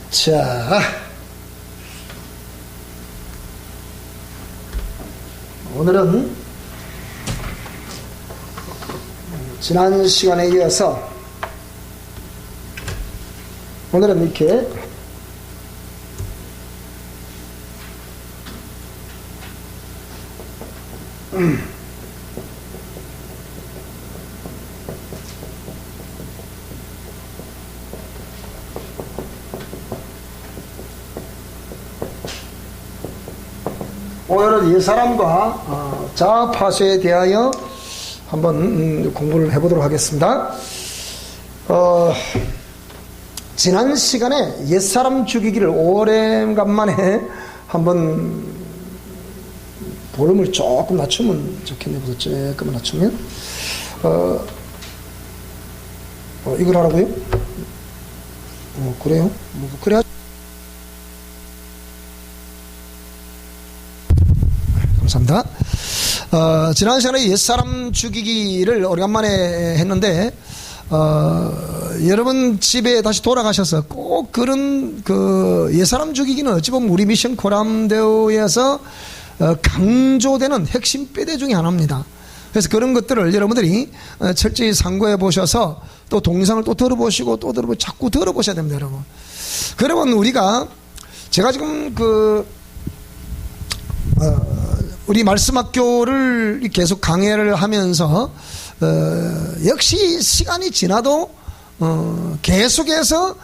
자, 오늘은 지난 시간에 이어서 오늘은 이렇게 오늘은 옛사람과 자아파쇄에 대하여 한번 공부를 해보도록 하겠습니다. 지난 시간에 옛사람 죽이기를 오래간만에 한번 볼륨을 조금 낮추면 좋겠네. 보다 조금 낮추면 이걸 하라고요? 그래요? 그래야 감사합니다. 지난 시간에 옛사람 죽이기를 오래간만에 했는데 여러분 집에 다시 돌아가셔서 꼭 그런 그 옛사람 죽이기는 어찌 보면 우리 미션 코람데오에서 강조되는 핵심 뼈대 중에 하나입니다. 그래서 그런 것들을 여러분들이 철저히 상고해 보셔서 또 동영상을 또 들어보시고 또 들어보시고 자꾸 들어보셔야 됩니다, 여러분. 그러면 우리가 제가 지금 우리 말씀학교를 계속 강의를 하면서 역시 시간이 지나도 계속해서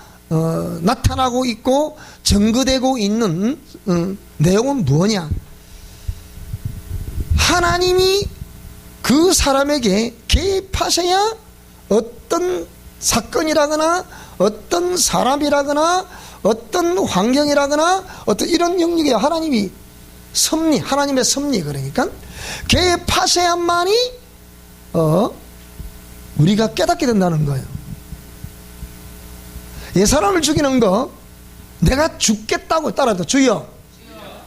나타나고 있고 증거되고 있는 내용은 뭐냐? 하나님이 그 사람에게 개입하셔야 어떤 사건이라거나 어떤 사람이라거나 어떤 환경이라거나 어떤 이런 영역에 하나님이 섭리, 하나님의 섭리, 그러니까 개입하셔야만이 우리가 깨닫게 된다는 거예요. 옛사람을 죽이는 거, 내가 죽겠다고 따라도 주여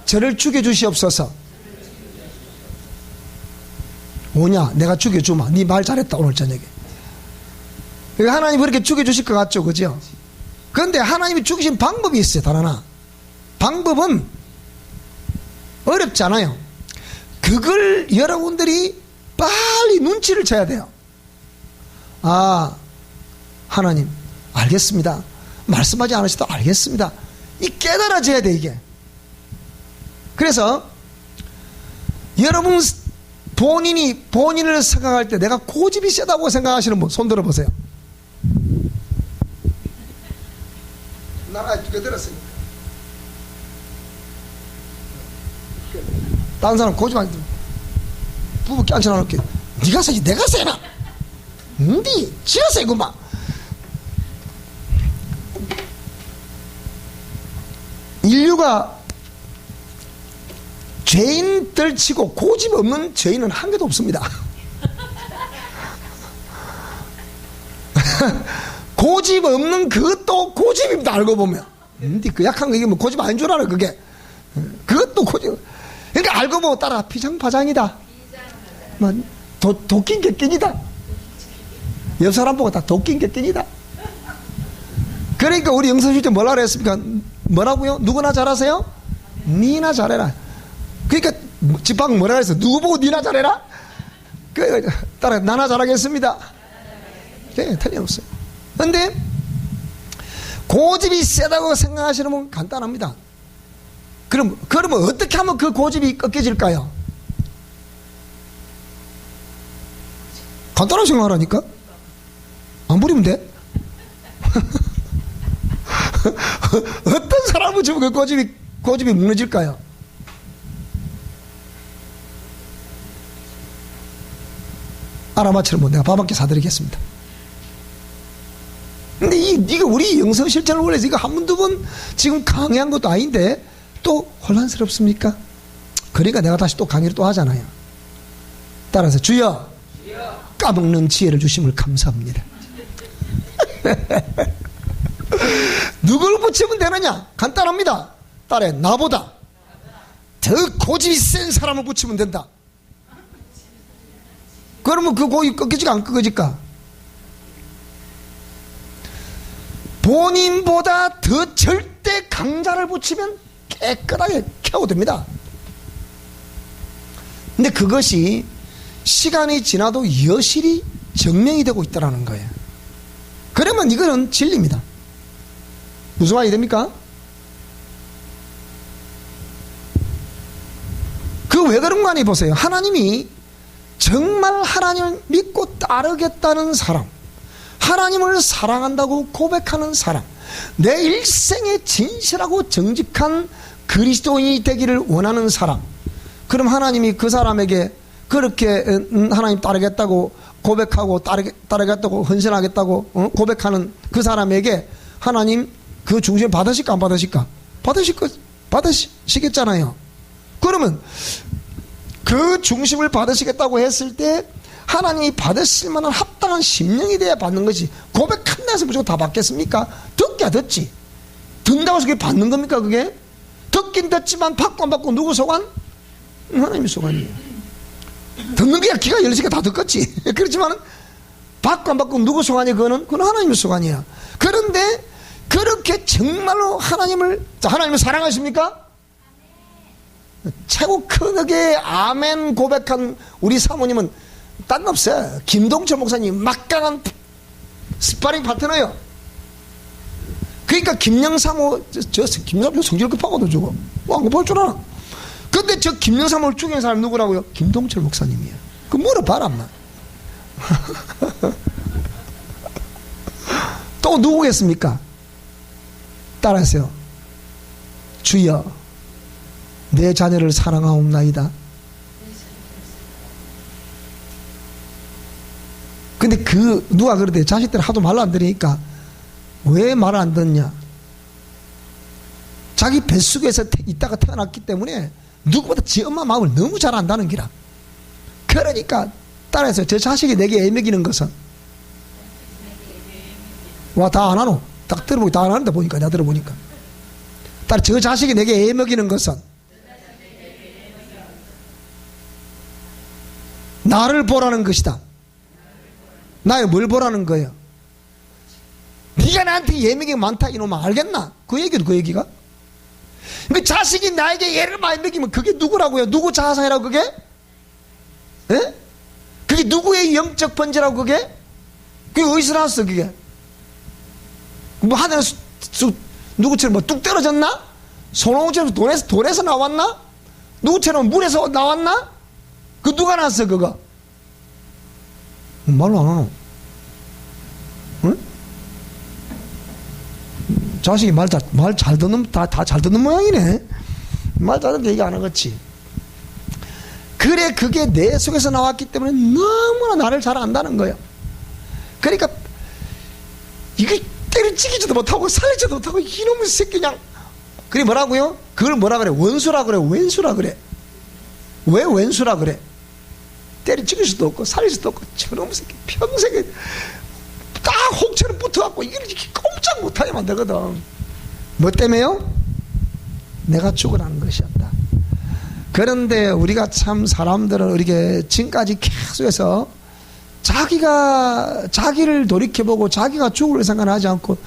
저를 죽여주시옵소서. 뭐냐? 내가 죽여주마. 네 말 잘했다 오늘 저녁에. 하나님 그렇게 죽여주실 것 같죠, 그죠? 그런데 하나님이 죽이신 방법이 있어요. 단 하나. 방법은 어렵지 않아요. 그걸 여러분들이 빨리 눈치를 채야 돼요. 하나님 알겠습니다. 말씀하지 않으셔도 알겠습니다. 이 깨달아져야 돼, 이게. 그래서 여러분 본인을 생각할 때 내가 고집이 세다고 생각하시는 분 손 들어보세요. 나라 두개 들었으니까. 다른 사람 고집 안 들어. 부부 껴안쳐놔 놓게. 니가 세지 내가 세나? 니 지가 세구만. 인류가 죄인들 치고 고집 없는 죄인은 한 개도 없습니다. 고집 없는 그것도 고집입니다. 알고 보면 그 약한 거 이게 뭐 고집 아닌 줄 알아. 그게 그것도 고집. 그러니까 알고 보면 따라 피장파장이다. 도낀 객낀이다. 옆 사람 보고 다 도낀 객낀이다. 그러니까 우리 영성실때 뭐라 그랬습니까? 뭐라고요? 누구나 잘하세요? 니나 잘해라. 그러니까 집방 뭐라 그랬어? 누구 보고 니나 잘해라? 따라 나나 잘하겠습니다. 네, 틀림없어요. 그런데 고집이 세다고 생각하시는 분 간단합니다. 그러면 어떻게 하면 그 고집이 꺾여질까요? 간단하게 생각하라니까. 안 부리면 돼. 어떤 사람을 주면 그 고집이 무너질까요? 알아맞히는 분 내가 밥 한 끼 사드리겠습니다. 근데 이게 우리 영성 실천을 원해서 이거 한 번, 두 번 지금 강의한 것도 아닌데 또 혼란스럽습니까? 그러니까 내가 다시 또 강의를 또 하잖아요. 따라서 주여 까먹는 지혜를 주심을 감사합니다. 누굴 붙이면 되느냐? 간단합니다. 따라해. 나보다 더 고집이 센 사람을 붙이면 된다. 그러면 그 고기 꺾이지가 안 꺾어질까? 본인보다 더 절대 강자를 붙이면 깨끗하게 켜고됩니다. 근데 그것이 시간이 지나도 여실히 증명이 되고 있다는 거예요. 그러면 이거는 진리입니다. 무슨 말이 됩니까? 그 왜 그런 거 아니 보세요. 하나님이 정말 하나님을 믿고 따르겠다는 사람, 하나님을 사랑한다고 고백하는 사람, 내 일생에 진실하고 정직한 그리스도인이 되기를 원하는 사람, 그럼 하나님이 그 사람에게 그렇게 하나님 따르겠다고 고백하고 따르겠다고 헌신하겠다고 고백하는 그 사람에게 하나님 그 중심을 받으실까 안 받으실까? 받으시겠잖아요. 그러면 그 중심을 받으시겠다고 했을 때 하나님이 받으실 만한 합당한 심령이 돼야 받는 거지. 고백 한 데서 무조건 다 받겠습니까? 듣기야 듣지. 듣는다고 해서 그게 받는 겁니까 그게? 듣긴 듣지만 받고 안 받고 누구 소관? 하나님의 소관이에요. 듣는 게 기가 열리니까 다 듣겠지. 그렇지만 받고 안 받고 누구 소관이 그건 하나님의 소관이야. 그런데 그렇게 정말로 하나님을 사랑하십니까? 최고 크게 아멘 고백한 우리 사모님은 딴 거 없어요. 김동철 목사님 막강한 스파링 파트너예요. 그러니까 김영사모 김영사모 성질 급하거든 저거. 안 볼 줄 알아. 근데 저 김영사모를 죽인 사람 누구라고요? 김동철 목사님이에요. 그 물어봐라 엄마. 또 누구겠습니까? 따라하세요. 주여 내 자녀를 사랑하옵나이다. 근데 누가 그러대? 자식들 하도 말을 안 들으니까 왜 말을 안 듣냐? 자기 뱃속에서 있다가 태어났기 때문에 누구보다 지 엄마 마음을 너무 잘 안다는 기라. 그러니까 따라해서 저 자식이 내게 애먹이는 것은 와 다 안 하노? 딱 들어보기 다 안 하는데 보니까 내가 들어보니까 따라 저 자식이 내게 애먹이는 것은 나를 보라는 것이다. 나의 뭘 보라는 거예요? 네가 나한테 예명이 많다 이놈아 알겠나? 그 얘기는 그 얘기가? 그 자식이 나에게 예를 많이 먹이면 그게 누구라고요? 누구 자아상이라고 그게? 에? 그게 누구의 영적 번제라고 그게? 그게 어디서 나왔어 그게? 뭐 하늘에서 누구처럼 뭐 뚝 떨어졌나? 손오공처럼 돌에서 나왔나? 누구처럼 물에서 나왔나? 그 누가 났어 그거? 말로 안 하노? 응? 자식이 말 잘 듣는 다 잘 듣는 모양이네. 말 잘 듣는 얘기 안 하겠지. 그래 그게 내 속에서 나왔기 때문에 너무나 나를 잘 안다는 거야. 그러니까 이게 때려치기지도 못하고 살리지도 못하고 이놈의 새끼 그냥 그래 뭐라고요? 그걸 뭐라 그래? 원수라 그래? 왼수라 그래? 왜 왼수라 그래? 때려치길 수도 없고 살릴 수도 없고 저놈의 새끼 평생에 딱 홍채로 붙어갖고 이걸 꼼짝 못하게 만들거든. 뭐 때문에요? 내가 죽으라는 것이었다. 그런데 우리가 참 사람들은 이렇게 지금까지 계속해서 자기를 돌이켜보고 자기가 죽을 생각하지 않고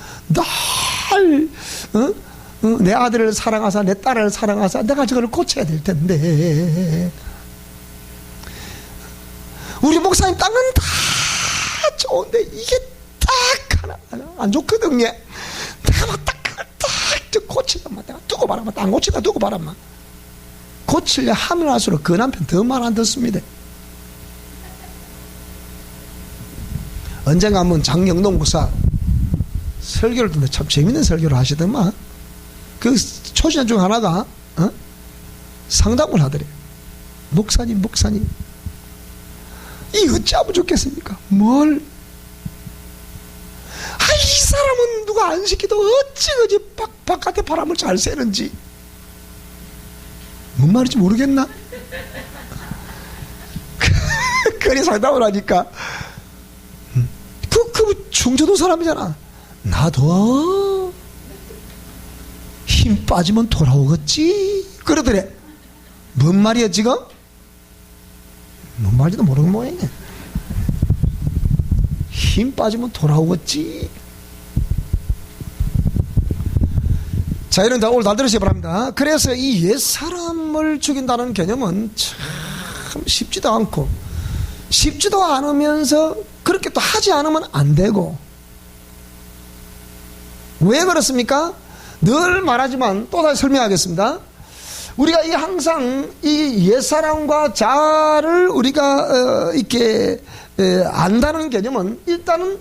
내 아들을 사랑하사 내 딸을 사랑하사 내가 저걸 고쳐야 될 텐데 우리 목사님 땅은 다 좋은데 이게 딱 하나 안 좋거든요. 내가 막 딱 고치다만 내가 두고 바라만 안 고치다 두고 바라만 고치려 하면 할수록 그 남편 더 말 안 듣습니다. 언젠가 한번 장영동 목사 설교를 듣는데 참 재밌는 설교를 하시더만 그 초신자 중 하나가 상담을 하더래. 목사님 이 어찌하면 좋겠습니까? 뭘? 이 사람은 누가 안 시키도 어찌 바깥에 바람을 잘 쐬는지 뭔 말인지 모르겠나? 그래 상담을 하니까 그 충청도 사람이잖아. 나도 힘 빠지면 돌아오겠지 그러더래. 뭔 말이야 지금? 뭔 말인지도 모르는 모양이네. 힘 빠지면 돌아오겠지. 자, 이런, 오늘 잘 들으시기 바랍니다. 그래서 이 옛사람을 죽인다는 개념은 참 쉽지도 않고, 쉽지도 않으면서 그렇게 또 하지 않으면 안 되고. 왜 그렇습니까? 늘 말하지만 또다시 설명하겠습니다. 우리가 이 항상 이 옛사람과 자아를 우리가 이렇게 안다는 개념은 일단은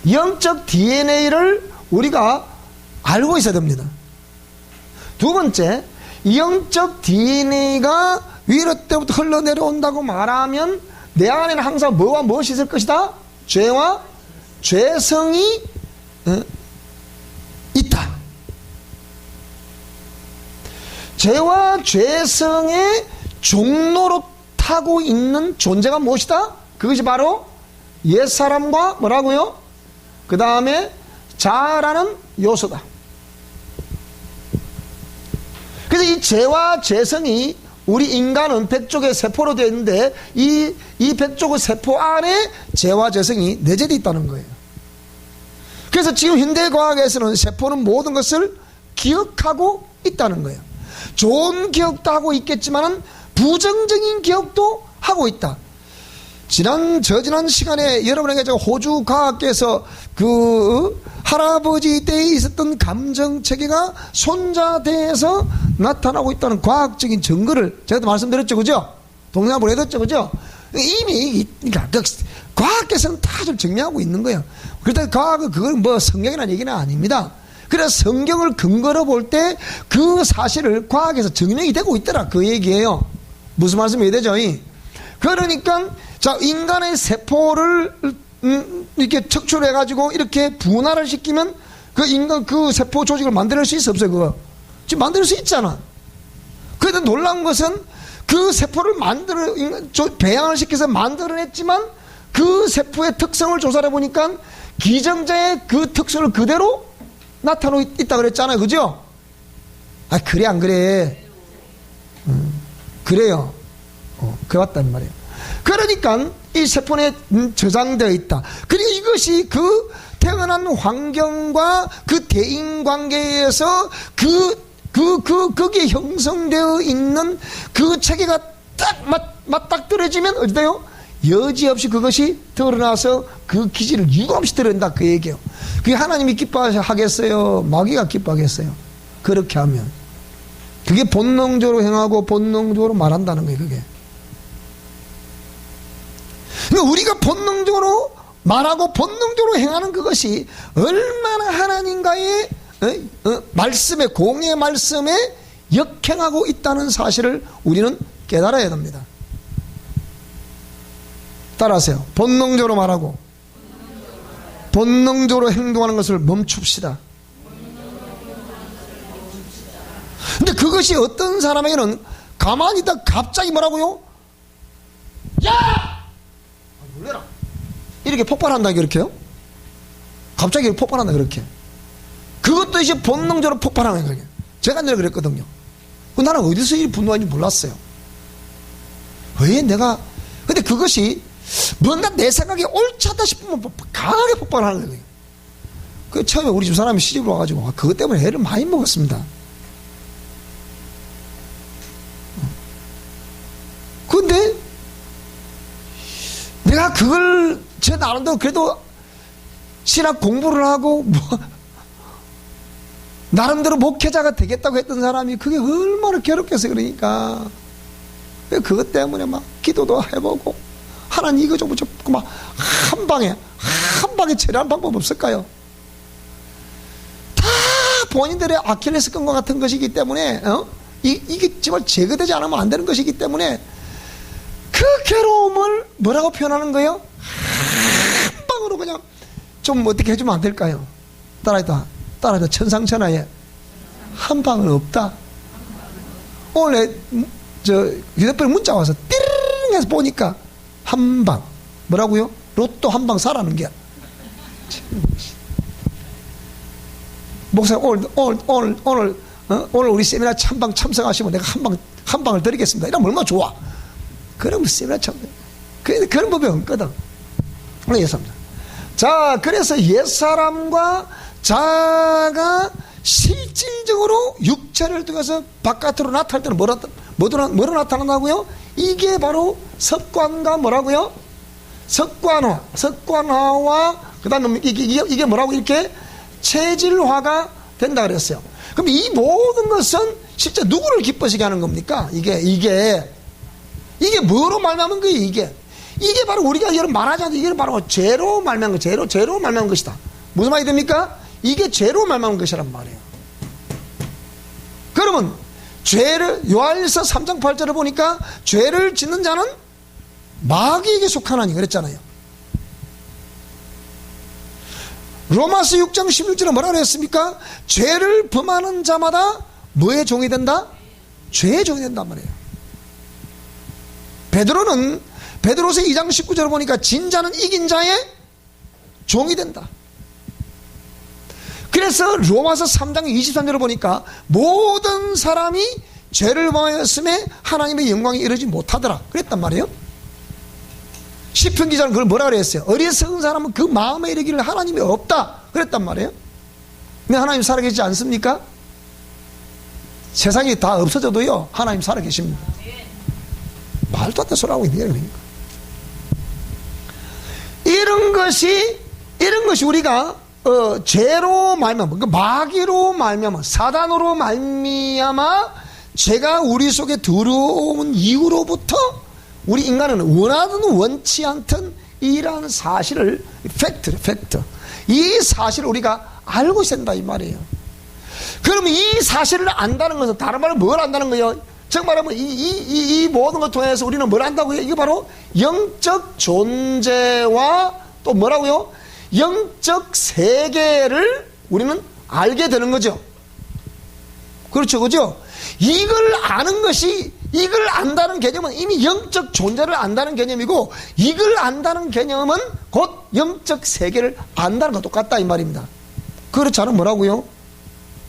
영적 DNA를 우리가 알고 있어야 됩니다. 두 번째, 영적 DNA가 위로 때부터 흘러내려온다고 말하면 내 안에는 항상 뭐와 무엇이 있을 것이다? 죄와 죄성이 있다. 죄와 죄성의 종로로 타고 있는 존재가 무엇이다? 그것이 바로 옛사람과 뭐라고요? 그 다음에 자아라는 요소다. 그래서 이 죄와 죄성이 우리 인간은 백족의 세포로 되어 있는데 이 백족의 세포 안에 죄와 죄성이 내재되어 있다는 거예요. 그래서 지금 현대과학에서는 세포는 모든 것을 기억하고 있다는 거예요. 좋은 기억도 하고 있겠지만 부정적인 기억도 하고 있다. 저지난 시간에 여러분에게 제가 호주 과학계에서 그 할아버지 때에 있었던 감정 체계가 손자대에서 나타나고 있다는 과학적인 증거를 제가 말씀드렸죠, 그죠? 동남아로 해뒀죠, 그죠? 이미 그러니까 과학계에서는 다 좀 증명하고 있는 거예요. 그렇다고 과학은 그건 뭐 성경이라는 얘기는 아닙니다. 그래서 성경을 근거로 볼 때 그 사실을 과학에서 증명이 되고 있더라, 그 얘기예요. 무슨 말씀이 되죠? 그러니까 자, 인간의 세포를 이렇게 척출해가지고 이렇게 분할을 시키면 그 인간 그 세포 조직을 만들 수 있어, 없어요? 그거 지금 만들 수 있잖아. 그런데 놀라운 것은 그 세포를 배양을 시켜서 만들어냈지만 그 세포의 특성을 조사해 보니까 기정자의 그 특성을 그대로 나타나고 있다 그랬잖아요, 그죠? 아, 그래 안 그래? 그래요. 그래 왔단 말이에요. 그러니까 이 세포에 저장되어 있다. 그리고 이것이 그 태어난 환경과 그 대인 관계에서 거기에 형성되어 있는 그 체계가 딱 맞닥뜨려지면 어디 돼요? 여지없이 그것이 드러나서 그 기질을 유감없이 드러낸다, 그 얘기예요. 그게 하나님이 기뻐하겠어요? 마귀가 기뻐하겠어요? 그렇게 하면 그게 본능적으로 행하고 본능적으로 말한다는 거예요, 그게. 그러니까 우리가 본능적으로 말하고 본능적으로 행하는 그것이 얼마나 하나님과의 말씀에, 공의 말씀에 역행하고 있다는 사실을 우리는 깨달아야 됩니다. 따라하세요. 본능적으로 말하고 본능적으로 행동하는 것을 멈춥시다. 근데 그것이 어떤 사람에게는 가만히 있다 갑자기 뭐라고요? 야! 놀래라. 이렇게 폭발한다, 그렇게요? 갑자기 폭발한다, 그렇게. 그것도 이제 본능적으로 폭발하는 거예요. 제가 내가 그랬거든요. 나는 어디서 이 분노하는지 몰랐어요. 왜 내가, 근데 그것이 뭔가 내 생각이 옳지 않다 싶으면 강하게 폭발하는 거예요. 그 처음에 우리 집 사람이 시집을 와가지고 그것 때문에 애를 많이 먹었습니다. 근데 내가 그걸 제 나름대로 그래도 신학 공부를 하고 뭐 나름대로 목회자가 되겠다고 했던 사람이 그게 얼마나 괴롭겠어요. 그러니까 그것 때문에 막 기도도 해보고 하나님 이거 좀 막 한 방에 처리하는 방법 없을까요? 다 본인들의 아킬레스건과 같은 것이기 때문에 이게 정말 제거되지 않으면 안 되는 것이기 때문에 그 괴로움을 뭐라고 표현하는 거예요? 한 방으로 그냥 좀 어떻게 해주면 안 될까요? 따라해도 천상천하에 한 방은 없다. 오늘 휴대폰 문자 와서 띠르릉 해서 보니까 한 방 뭐라고요? 로또 한 방 사라는 게. 목사님 오늘 우리 세미나 한방 참석하시면 내가 한 방을 드리겠습니다. 이러면 얼마나 좋아. 그러면 세미나 그런 법이 없거든. 예수입니다. 자, 그래서 옛사람과 자가 실질적으로 육체를 통해서 바깥으로 나타날 때는 뭐로 나타난다고요? 이게 바로 석관과 뭐라고요? 석관화와 그 다음에 이게 뭐라고 이렇게 체질화가 된다 그랬어요. 그럼 이 모든 것은 실제 누구를 기뻐시게 하는 겁니까? 이게 뭐로 말미암은 거예요? 이게 바로 우리가 여러분 말하지 않는 이게 바로 죄로 말미암은 거, 죄로 말미암은 것이다. 무슨 말이 됩니까? 이게 죄로 말미암은 것이란 말이에요. 그러면 죄를 요한일서 3장 8절을 보니까 죄를 짓는 자는 마귀에게 속하나니 그랬잖아요. 로마서 6장 16절에 뭐라 그랬습니까? 죄를 범하는 자마다 뭐의 종이 된다? 죄의 종이 된단 말이에요. 베드로서 2장 19절을 보니까 진자는 이긴 자의 종이 된다. 그래서 로마서 3장 23절을 보니까 모든 사람이 죄를 범하였음에 하나님의 영광에 이르지 못하더라 그랬단 말이에요. 시편 기자는 그걸 뭐라 그랬어요? 어리석은 사람은 그 마음에 이르기를 하나님이 없다 그랬단 말이에요. 근데 하나님 살아계시지 않습니까? 세상이 다 없어져도요 하나님 살아계십니다. 말도 안 되는 소리 하고 있는 거예요. 그러니까 이런 것이 우리가 죄로 말미암아, 그 마귀로 말미암아, 사단으로 말미암아 죄가 우리 속에 들어온 이후로부터 우리 인간은 원하든 원치 않든 이러한 사실을 팩트 이 사실을 우리가 알고 있어야 된다 이 말이에요. 그러면 이 사실을 안다는 것은 다른 말로 뭘 안다는 거예요? 즉 말하면 이 모든 것 통해서 우리는 뭘 안다고요? 이게 바로 영적 존재와 또 뭐라고요? 영적 세계를 우리는 알게 되는 거죠. 그렇죠, 그죠? 이걸 안다는 개념은 이미 영적 존재를 안다는 개념이고, 이걸 안다는 개념은 곧 영적 세계를 안다는 것과 똑같다 이 말입니다. 그렇지 않으면 뭐라고요?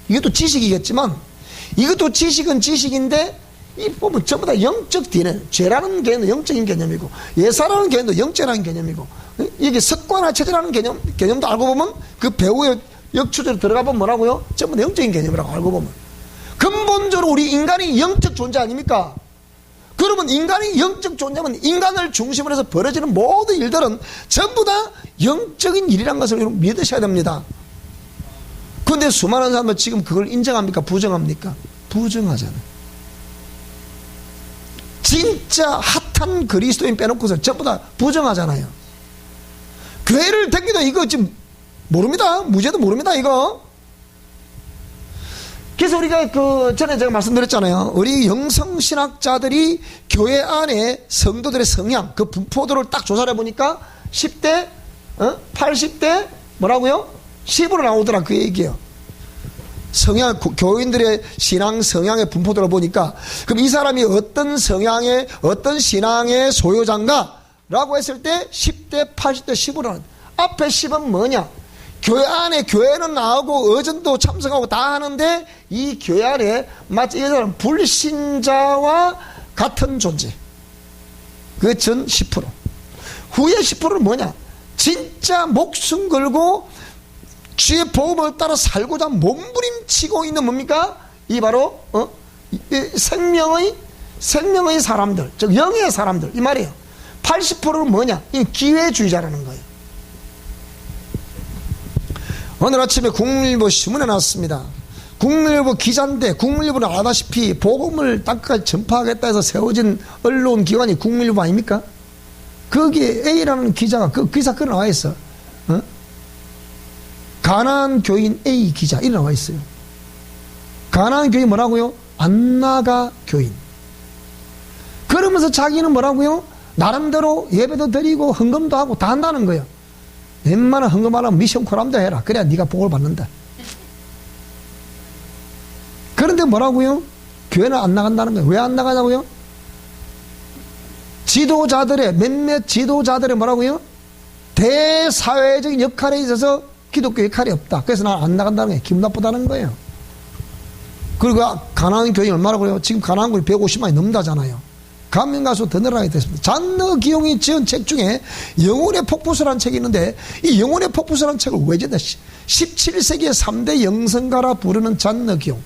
이것도 지식이겠지만, 이것도 지식은 지식인데 이 보면 전부 다 영적 DNA, 죄라는 개념도 영적인 개념이고, 예사라는 개념도 영적이라는 개념이고, 이게 습관화 체제라는 개념도 알고 보면 그 배우의 역추적으로 들어가 보면 뭐라고요? 전부 다 영적인 개념이라고 알고 보면. 근본적으로 우리 인간이 영적 존재 아닙니까? 그러면 인간이 영적 존재면 인간을 중심으로 해서 벌어지는 모든 일들은 전부 다 영적인 일이라는 것을 믿으셔야 됩니다. 그런데 수많은 사람은 지금 그걸 인정합니까? 부정합니까? 부정하잖아요. 진짜 핫한 그리스도인 빼놓고서 전부 다 부정하잖아요. 교회를 다니도 이거 지금 모릅니다. 무죄도 모릅니다 이거. 그래서 우리가 전에 제가 말씀드렸잖아요. 우리 영성신학자들이 교회 안에 성도들의 성향, 그 분포도를 딱 조사를 해보니까 10대, 80대 뭐라고요? 10으로 나오더라 그 얘기예요. 성향, 교인들의 신앙 성향의 분포도를 보니까, 그럼 이 사람이 어떤 성향의, 어떤 신앙의 소유자인가? 라고 했을 때 10대, 80대, 10으로는 앞에 10은 뭐냐? 교회 안에 교회는 나오고 어전도 참석하고 다 하는데 이 교회 안에 마치 이 사람 불신자와 같은 존재. 그 전 10%. 후에 10%는 뭐냐? 진짜 목숨 걸고 주의 복음을 따라 살고자 몸부림치고 있는 뭡니까? 이 바로 생명의 사람들, 즉 영의 사람들 이 말이에요. 80%는 뭐냐? 이 기회주의자라는 거예요. 오늘 아침에 국민일보 신문에 나왔습니다. 국민일보 기자인데, 국민일보는 아다시피 복음을 땅끝까지 전파하겠다 해서 세워진 언론 기관이 국민일보 아닙니까? 거기에 A라는 기자가 그 사건에 나와 있어. 가나안 교인 A 기자 이렇게 나와 있어요. 가나안 교인 뭐라고요? 안 나가 교인. 그러면서 자기는 뭐라고요? 나름대로 예배도 드리고 헌금도 하고 다 한다는 거예요. 웬만한 헌금하려면 미션 코람도 해라. 그래야 네가 복을 받는다. 그런데 뭐라고요? 교회는 안 나간다는 거예요. 왜 안 나가냐고요? 몇몇 지도자들의 뭐라고요? 대사회적인 역할에 있어서 기독교 역할이 없다. 그래서 난 안 나간다는 거예요. 기분 나쁘다는 거예요. 그리고 가나안 교인 얼마나 그래요? 지금 가나안 교인 150만이 넘다잖아요. 감명가수 더 늘어나게 됐습니다. 잔너 기용이 지은 책 중에 영혼의 폭포수라는 책이 있는데, 이 영혼의 폭포수라는 책을 왜 지었나? 17세기의 3대 영성가라 부르는 잔너 기용,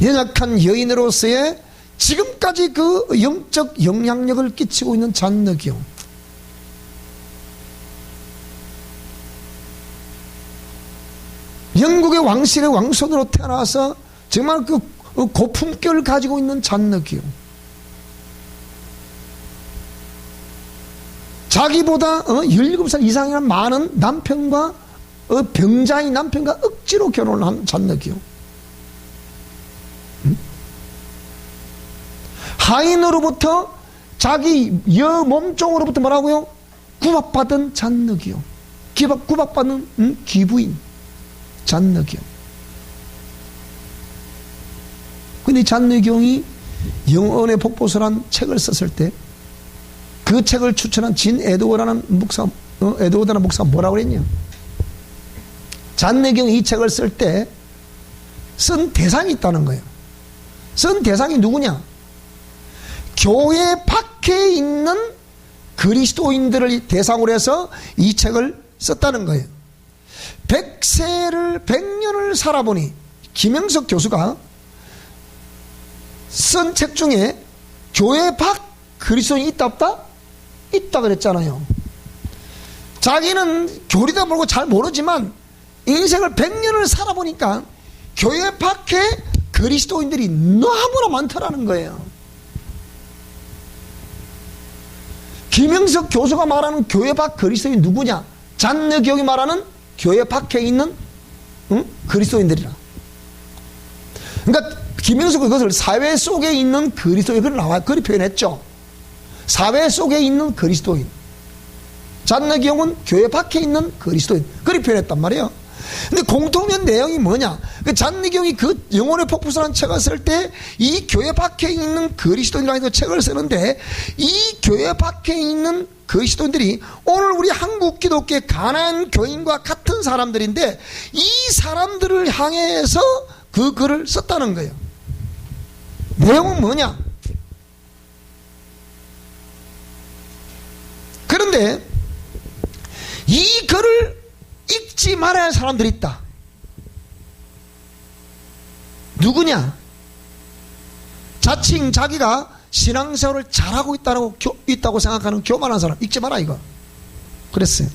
연약한 여인으로서의 지금까지 그 영적 영향력을 끼치고 있는 잔너 기용, 영국의 왕실의 왕손으로 태어나서 정말 그 고품격을 가지고 있는 잔너 기용, 자기보다 17살 이상이나 많은 남편과 병자인 남편과 억지로 결혼을 한 잔너 기용, 하인으로부터 자기 여 몸종으로부터 뭐라고요? 구박받은 잔너 기용, 구박받는 기부인 잔너 기용. 근데 잔너 기용이 영혼의 폭포수라는 책을 썼을 때 그 책을 추천한 진 에드워드라는 목사가 뭐라고 그랬냐? 잔너 기용이 이 책을 쓸 때 쓴 대상이 있다는 거예요. 쓴 대상이 누구냐? 교회 밖에 있는 그리스도인들을 대상으로 해서 이 책을 썼다는 거예요. 100년을 살아보니 김영석 교수가 쓴 책 중에 교회 밖 그리스도인이 있다 없다? 있다 그랬잖아요. 자기는 교리다 모르고 잘 모르지만 인생을 100년을 살아보니까 교회 밖에 그리스도인들이 너무나 많더라는 거예요. 김영석 교수가 말하는 교회 밖 그리스도인이 누구냐? 잔너 기용이 말하는 교회 밖에 있는 그리스도인들이라. 그러니까 김영석은 그것을 사회 속에 있는 그리스도인, 그걸 나와 그리 표현했죠. 사회 속에 있는 그리스도인. 잔너 기용은 교회 밖에 있는 그리스도인, 그리 표현했단 말이에요. 근데 공통된 내용이 뭐냐? 그 잔너 기용이 그 영혼의 폭포수라는 책을 쓸 때 이 교회 밖에 있는 그리스도인이라는 책을 쓰는데, 이 교회 밖에 있는 그리스도인들이 오늘 우리 한국 기독교의 가난한 교인과 같은 사람들인데, 이 사람들을 향해서 그 글을 썼다는 거예요. 내용은 뭐냐? 그런데 이 글을 읽지 말아야 할 사람들이 있다. 누구냐? 자칭 자기가 신앙생활을 잘하고 있다고 생각하는 교만한 사람. 읽지 마라 이거. 그랬어요.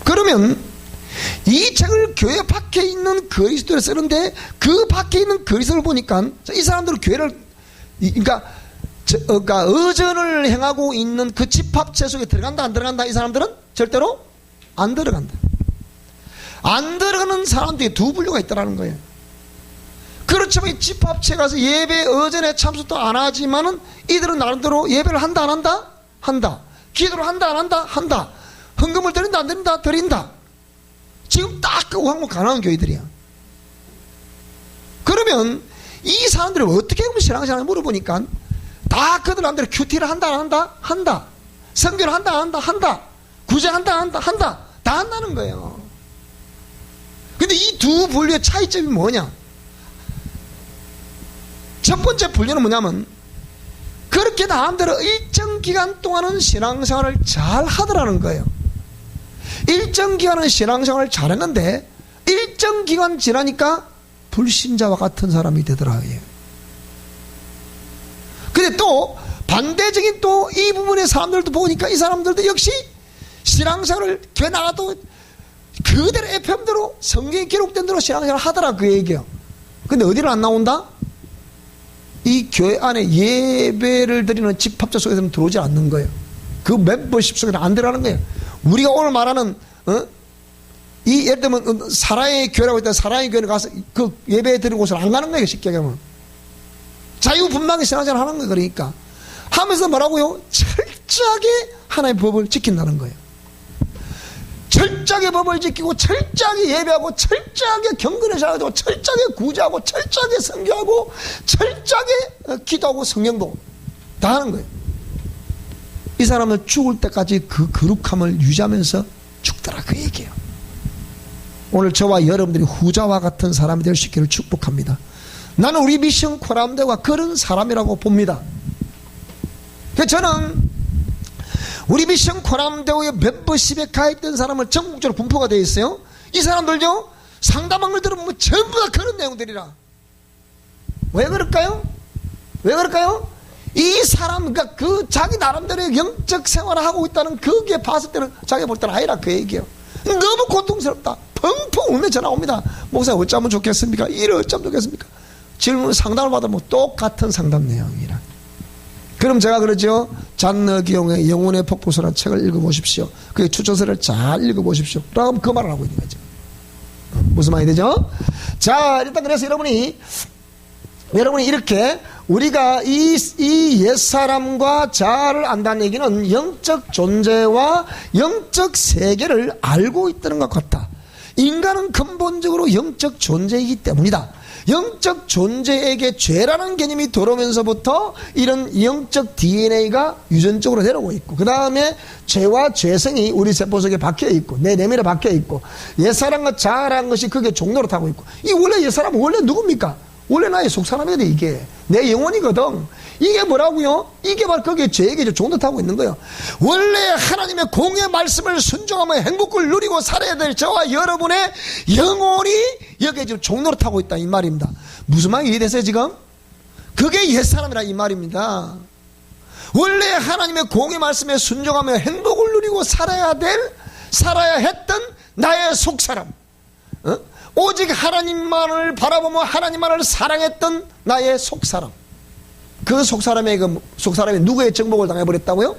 그러면 이 책을 교회 밖에 있는 그리스도를 쓰는데, 그 밖에 있는 그리스도를 보니까 이 사람들은 교회를, 그러니까 의전을 행하고 있는 그 집합체 속에 들어간다 안 들어간다? 이 사람들은 절대로 안 들어간다. 안 들어가는 사람들이 두 분류가 있다는 거예요. 그렇지만 집합체 가서 예배 의전에 참석도 안 하지만은 이들은 나름대로 예배를 한다 안 한다? 한다. 기도를 한다 안 한다? 한다. 헌금을 드린다 안 드린다? 드린다. 지금 딱 그 한국 가난한 교회들이야. 그러면 이 사람들이 어떻게 하면 신앙생활을 물어보니까 다 그들 마음대로 큐티를 한다 안 한다? 한다. 선교를 한다 안 한다? 한다. 구제한다 안 한다? 한다. 다 한다는 거예요. 근데 이 두 분류의 차이점이 뭐냐? 첫 번째 분류는 뭐냐면, 그렇게 마음대로 일정 기간 동안은 신앙생활을 잘 하더라는 거예요. 일정 기간은 신앙생활을 잘했는데 일정 기간 지나니까 불신자와 같은 사람이 되더라. 근데 또 반대적인 또 이 부분의 사람들도 보니까 이 사람들도 역시 신앙생활을 교회 나가도 그대로 FM대로 성경에 기록된 대로 신앙생활을 하더라, 그 얘기예요. 근데 어디로 안 나온다? 이 교회 안에 예배를 드리는 집합자 속에서는 들어오지 않는 거예요. 그 멤버십 속에는 안 들어가는 거예요. 우리가 오늘 말하는 이 예를 들면 사랑의 교회라고 했다, 사랑의 교회에 가서 그 예배 드리는 곳을 안 가는 거예요. 쉽게 얘기하면 자유분방히 신앙생활 하는 거예요. 그러니까 하면서 뭐라고요? 철저하게 하나님의 법을 지킨다는 거예요. 철저하게 법을 지키고 철저하게 예배하고 철저하게 경건을 잘하고 철저하게 구제하고 철저하게 선교하고 철저하게 기도하고 성령도 다 하는 거예요. 이 사람은 죽을 때까지 그 거룩함을 유지하면서 죽더라, 그 얘기예요. 오늘 저와 여러분들이 후자와 같은 사람이 될 수 있기를 축복합니다. 나는 우리 미션 코람대가 그런 사람이라고 봅니다. 그래서 저는 우리 미션 코람대의 멤버십에 가입된 사람을 전국적으로 분포가 되어 있어요. 이 사람들요, 상담한 걸 들으면 전부 다 그런 내용들이라. 왜 그럴까요? 왜 그럴까요? 이 사람, 그러니까 그 자기 나름대로의 영적 생활을 하고 있다는 그게 봤을 때는 자기가 볼 때는 아니라 그 얘기예요. 너무 고통스럽다. 펑펑 울며 전화 옵니다. 목사님 어쩌면 좋겠습니까? 이를 어쩌면 좋겠습니까? 질문 상담을 받으면 똑같은 상담 내용이라. 그럼 제가 그러죠. 잔너 기용의 영혼의 폭포수라는 책을 읽어보십시오. 그 추천서를 잘 읽어보십시오. 라고 그 말을 하고 있는 거죠. 무슨 말이 되죠? 자, 일단 그래서 여러분이 이렇게 우리가 이 옛사람과 자아를 안다는 얘기는 영적 존재와 영적 세계를 알고 있다는 것 같다. 인간은 근본적으로 영적 존재이기 때문이다. 영적 존재에게 죄라는 개념이 들어오면서부터 이런 영적 DNA가 유전적으로 내려오고 있고, 그 다음에 죄와 죄성이 우리 세포 속에 박혀있고 내 내면에 박혀있고 옛사람과 자아라는 것이 그게 종로로 타고 있고, 이 원래 옛사람은 원래 누굽니까? 원래 나의 속사람이거든. 이게 내 영혼이거든. 이게 뭐라고요? 이게 바로 거기에 죄에게 종도 타고 있는 거예요. 원래 하나님의 공의 말씀을 순종하며 행복을 누리고 살아야 될 저와 여러분의 영혼이 여기에 지금 종로로 타고 있다 이 말입니다. 무슨 말이 이해되세요 지금? 그게 옛사람이라 이 말입니다. 원래 하나님의 공의 말씀에 순종하며 행복을 누리고 살아야 했던 나의 속사람, 오직 하나님만을 바라보며 하나님만을 사랑했던 나의 속사람, 그 속사람이 누구의 정복을 당해버렸다고요?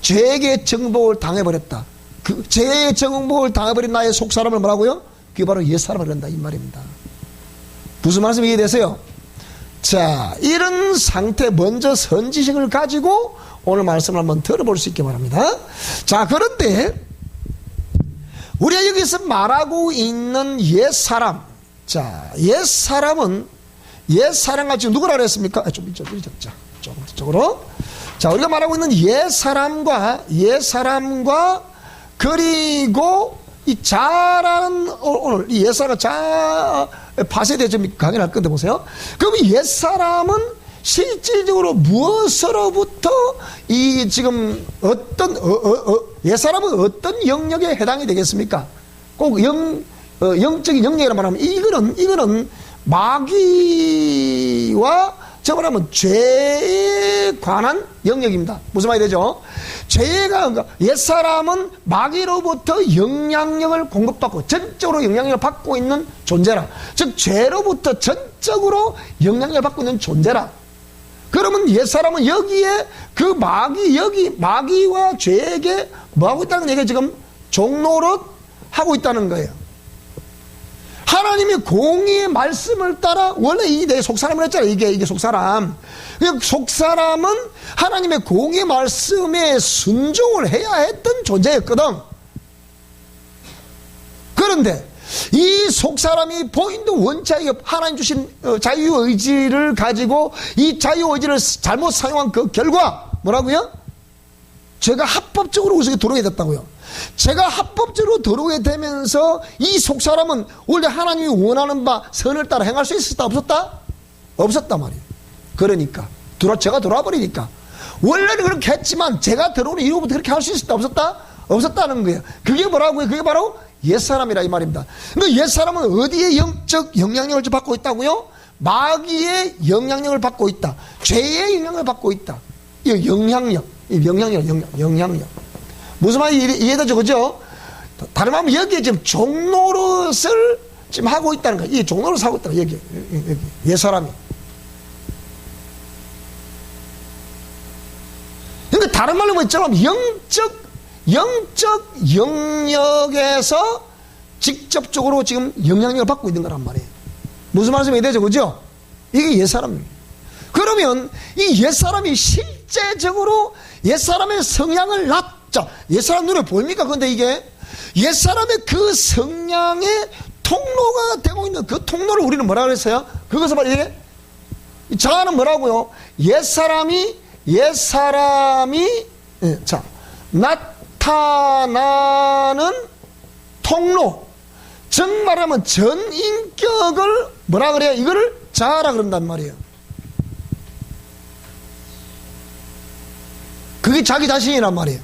죄에게 정복을 당해버렸다. 그 죄의 정복을 당해버린 나의 속사람을 뭐라고요? 그게 바로 옛사람을 그런다 이 말입니다. 무슨 말씀 이해되세요? 자, 이런 상태 먼저 선지식을 가지고 오늘 말씀을 한번 들어볼 수 있게 바랍니다. 자, 그런데 우리가 여기서 말하고 있는 옛사람, 자, 옛사람과 지금 누구라 그랬습니까? 좀 이쪽으로 적자. 조금 이쪽으로. 자, 우리가 말하고 있는 옛사람과 그리고 이 자라는 오늘 이 옛사람과 자 파세에 대해 좀 강의를 할 건데 보세요. 그럼 옛사람은 실질적으로 무엇으로부터 이 지금 어떤 옛사람은 어떤 영역에 해당이 되겠습니까? 꼭 영적인 영역이라 말하면 이거는 마귀와 저 말하면 죄에 관한 영역입니다. 무슨 말이 되죠? 그러니까 옛사람은 마귀로부터 영향력을 공급받고 전적으로 영향력을 받고 있는 존재라. 즉 죄로부터 전적으로 영향력을 받고 있는 존재라. 그러면 옛사람은 여기에 그 마귀와 죄에게 뭐하고 있다는 얘기가 지금 종노릇 하고 있다는 거예요. 하나님의 공의의 말씀을 따라, 원래 이 내 속사람을 했잖아. 이게 속사람. 속사람은 하나님의 공의의 말씀에 순종을 해야 했던 존재였거든. 그런데 이 속사람이 본인도 원자의 하나님 주신 자유의지를 가지고 이 자유의지를 잘못 사용한 그 결과 뭐라고요? 제가 합법적으로 우리에게 들어오게 됐다고요. 제가 합법적으로 들어오게 되면서 이 속사람은 원래 하나님이 원하는 바 선을 따라 행할 수 있었다 없었다? 없었단 말이에요. 그러니까 제가 들어와 버리니까 원래는 그렇게 했지만 제가 들어오는 이후부터 그렇게 할 수 있었다 없었다? 없었다는 거예요. 그게 뭐라고요? 그게 바로 옛사람이라 이 말입니다. 그 옛사람은 어디에 영적 영향력을 받고 있다고요? 마귀의 영향력을 받고 있다. 죄의 영향을 받고 있다. 이 영향력. 무슨 말인지 이해되죠? 그죠? 다른 말하면 여기에 지금 종노릇을 지금 하고 있다는 거예요. 이 종노릇을 하고 있다. 여기. 옛사람이. 그러니까 다른 말로 뭐였잖아. 영적 영역에서 직접적으로 지금 영향력을 받고 있는 거란 말이에요. 무슨 말씀이 되죠? 그죠? 이게 옛사람입니다. 그러면 이 옛사람이 실제적으로 옛사람의 성향을 옛사람 눈에 보입니까? 근데 이게 옛사람의 그 성향의 통로가 되고 있는 그 통로를 우리는 뭐라 그랬어요? 그것을 말이에요. 자아는 뭐라고요? 옛사람이 나타나는 통로, 정말하면 전인격을 뭐라 그래요? 이거를 자아라 그런단 말이에요. 그게 자기 자신이란 말이에요.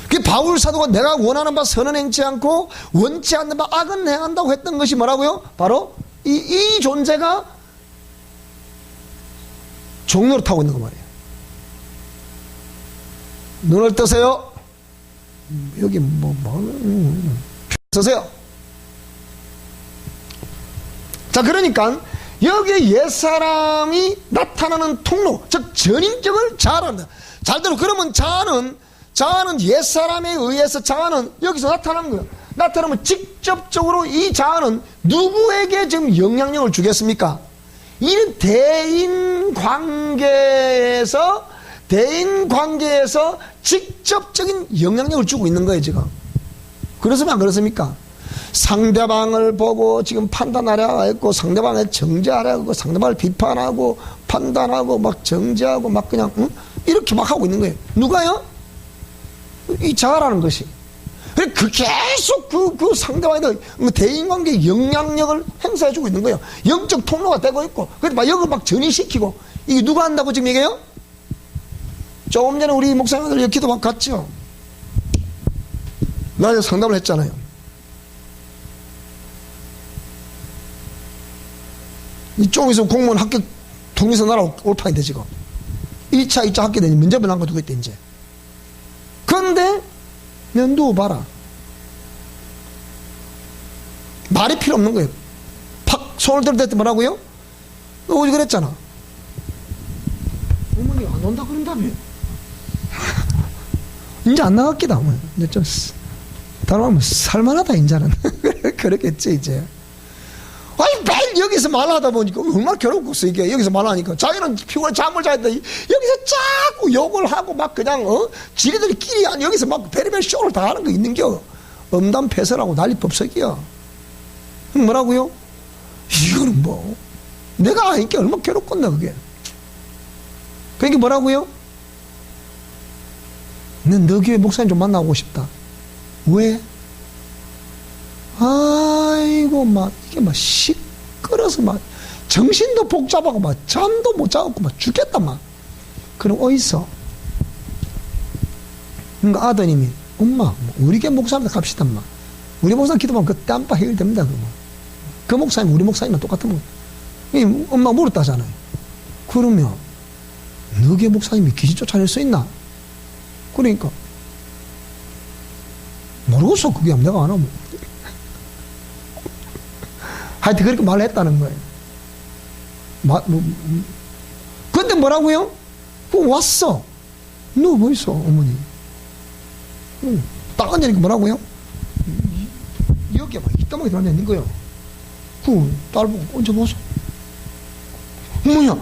그 바울 사도가 내가 원하는 바 선은 행치 않고 원치 않는 바 악은 행한다고 했던 것이 뭐라고요? 바로 이 존재가 종로를 타고 있는 거 말이에요. 눈을 뜨세요. 여기 서세요. 자, 그러니까 여기 옛사람이 나타나는 통로, 즉 전인격을 자아한다. 잘 들어. 그러면 자아는 옛사람에 의해서 자아는 여기서 나타나는 거예요. 나타나면 직접적으로 이 자아는 누구에게 지금 영향력을 주겠습니까? 이 대인 관계에서 직접적인 영향력을 주고 있는 거예요, 지금. 그렇습니까? 안 그렇습니까? 상대방을 보고 지금 판단하려고 했고, 상대방을 정죄하려고 하고, 상대방을 비판하고, 판단하고, 막 정죄하고, 막 그냥, 이렇게 막 하고 있는 거예요. 누가요? 이 자아라는 것이. 계속 그 상대방에 대인관계에 영향력을 행사해주고 있는 거예요. 영적 통로가 되고 있고, 그래서 막 여기 막 전이시키고, 이게 누가 한다고 지금 얘기해요? 조금 전에 우리 목사님들 여기 기도 막 갔죠? 나한테 상담을 했잖아요. 이쪽에서 공무원 합격 통해서 날아올 판인데 지금 1차, 2차 합격되니 면접을 한 거 두고 있대 이제. 그런데 면 누워봐라. 말이 필요 없는 거예요. 팍 손을 들을 때 뭐라고요? 너 어제 그랬잖아. 어머니 안 온다 그런다며. 이제 안 나갔기다. 이제 좀 다르면 살만하다 이제는. 그렇겠지 이제. 아니 매일 여기서 말하다 보니까 얼마나 괴롭겠어 이게. 여기서 말하니까 자기는 피곤해 잠을 자는데 여기서 자꾸 욕을 하고 막 그냥 지네들끼리 여기서 막 별의별 쇼를 다 하는 거 있는겨. 엄담패설하고 난리법석이야. 뭐라고요? 이거는 뭐 내가 아니까 얼마나 괴롭겠나 그게. 그러니까 뭐라고요? 너 교회 목사님 좀 만나고 싶다. 왜? 아이고 막 이게 막 시끄러서 막 정신도 복잡하고 막 잠도 못 자고 막 죽겠다 막. 그럼 어디서? 그러니까 아드님이 엄마 우리 교회 목사님 갑시다 막. 우리 목사님 기도하면 그때 안팎 해결됩니다. 그 목사님 우리 목사님이랑 똑같은 거. 엄마 물었다잖아요. 그러면 너 교회 목사님이 귀신 쫓아낼 수 있나? 그러니까 모르겠어. 그게 내가 안 하면. 하여튼 그렇게 말을 했다는 거예요. 근데 뭐라고요? 왔어. 너 뭐 있어 어머니. 딱 앉으니까 뭐라고요? 여기에 막 이따만하게 들어앉아 있는 거예요. 딸 보고 언제 왔어? 어머야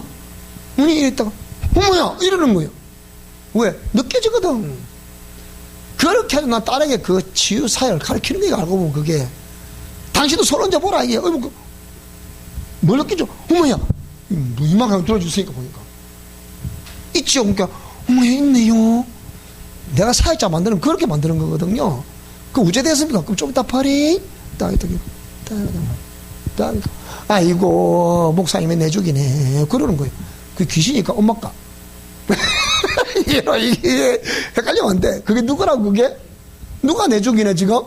어머니 이랬다가 어머야 이러는 거예요. 왜? 느껴지거든. 그렇게 해서 난 딸에게 그 치유 사역을 가르치는 거야. 알고 보면 그게. 당신도 손 얹어보라 이게. 뭘 느끼죠? 어머야 뭐 이만큼 들어주시니까 보니까 있지요. 그러니까 어머야 있네요. 내가 사역자 만드는 그렇게 만드는 거거든요. 그 우제됐습니까? 그럼 좀 이따 파리 아이고 목사님이 내죽이네 그러는 거예요. 그 귀신이니까 엄마가 이게 헷갈리면 안 돼. 그게 누구라고 그게? 누가 내죽이네 지금?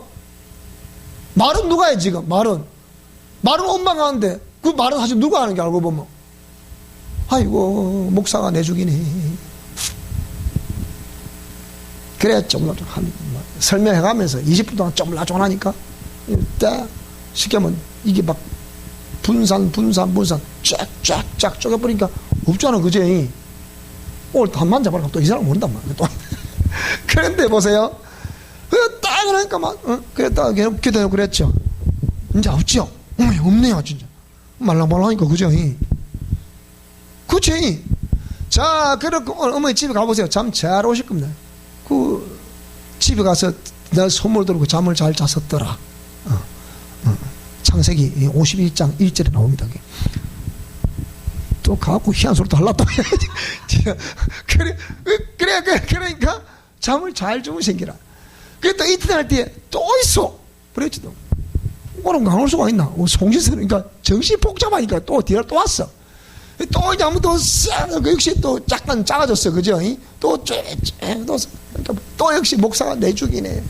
말은 누가 해 지금? 말은 엄마가 하는데 그 말은 사실 누가 하는 게 알고 보면 아이고 목사가 내죽이네. 그래 쪼물라쪼물한 설명해가면서 20분 동안 쪼물라쪼물하니까 딱 시켜면 이게 막 분산 쫙쫙쫙 쪼개버리니까 없잖아 그제. 오늘 또 한 만져봐라. 또 이 사람 모른단 말이야. 또. 그런데 보세요. 딱 그러니까 막, 그랬다가 기도해요. 그랬죠. 이제 없죠? 없네요, 진짜. 말랑말랑하니까, 그죠? 그치? 자, 그렇고, 어머니 집에 가보세요. 잠 잘 오실 겁니다. 집에 가서 내 선물 들고 잠을 잘 잤었더라. 창세기 52장 1절에 나옵니다. 또 가갖고 희한 소리도 하려고 그러니까 잠을 잘 주무신기라. 그랬다 이틀 할 때 또 있어. 그랬지도. 오늘 안 올 수가 있나? 송신선은, 그러니까 정신이 복잡하니까 또 뒤를 또 왔어. 또 이제 한번 또 싹, 역시 또 약간 작아졌어. 그죠? 또 또 역시 목사가 내죽이네.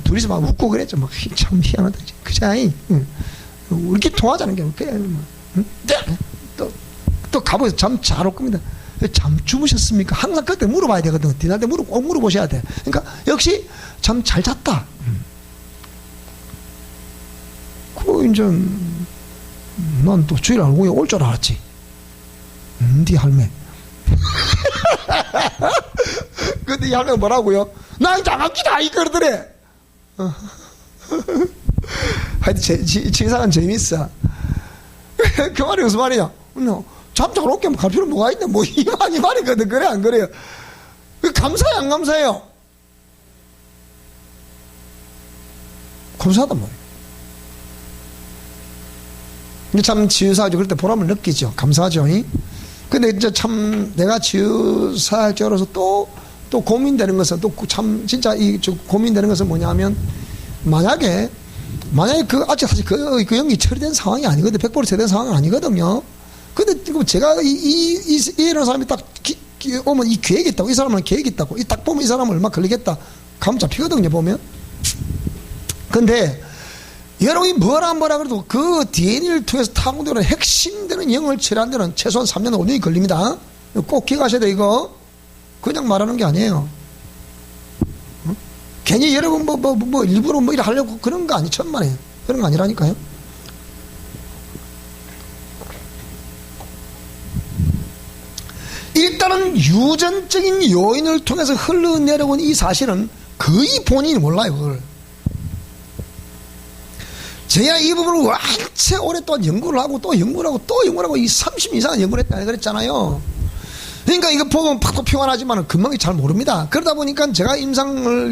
둘이서 막 웃고 그랬죠. 막 참 희한하다. 그자이. 우리끼리 통하자는 게 그냥 또 가보세요. 잠 잘 올 겁니다. 잠 주무셨습니까? 항상 그때 물어봐야 되거든. 디날 때 꼭 물어보셔야 돼. 그러니까 역시 잠 잘 잤다. 그 이제 난 또 주일 알고 올 줄 알았지. 네 할매. 근데 이 할매가 뭐라고요? 나 장학기다 이 그러더래. 하여튼 지사는 재밌어. 그 말이 무슨 말이야? 잠 잘 올게 갈 필요 뭐가 있냐? 뭐 이 말이거든. 그래 안 그래요? 감사해 안 감사해요? 감사하단 말이에요. 근데 참 지유사하죠. 그럴 때 보람을 느끼죠. 감사하죠. 근데 이제 참 내가 지유사할 줄 알아서 또 고민되는 것은 또 참 진짜 고민되는 것은 뭐냐면 만약에 아직 사실 그 연기 처리된 상황이 아니거든. 100% 처리된 상황은 아니거든요. 근데 제가 이런 사람이 딱 오면 이 계획이 있다고, 이 사람은 계획이 있다고, 딱 보면 이 사람은 얼마 걸리겠다 감 잡히거든요. 보면. 근데 여러분이 뭐라 그래도 그 DNA를 통해서 타공되는 핵심되는 영을 처리하는 데는 최소한 3년 5년이 걸립니다. 꼭 기억하셔야 돼. 이거 그냥 말하는 게 아니에요. 괜히 여러분 일부러 이래 하려고 그런 거 아니. 천만에 그런 거 아니라니까요. 일단은 유전적인 요인을 통해서 흘러내려온 이 사실은 거의 본인이 몰라요. 그걸 제가 이 부분을 완체 오랫동안 연구를 하고 또 연구를 하고 또 연구를 하고 이 30년 이상은 연구를 했다 그랬잖아요. 그러니까 이거 보면 팍팍 평안하지만 금방 잘 모릅니다. 그러다 보니까 제가 임상을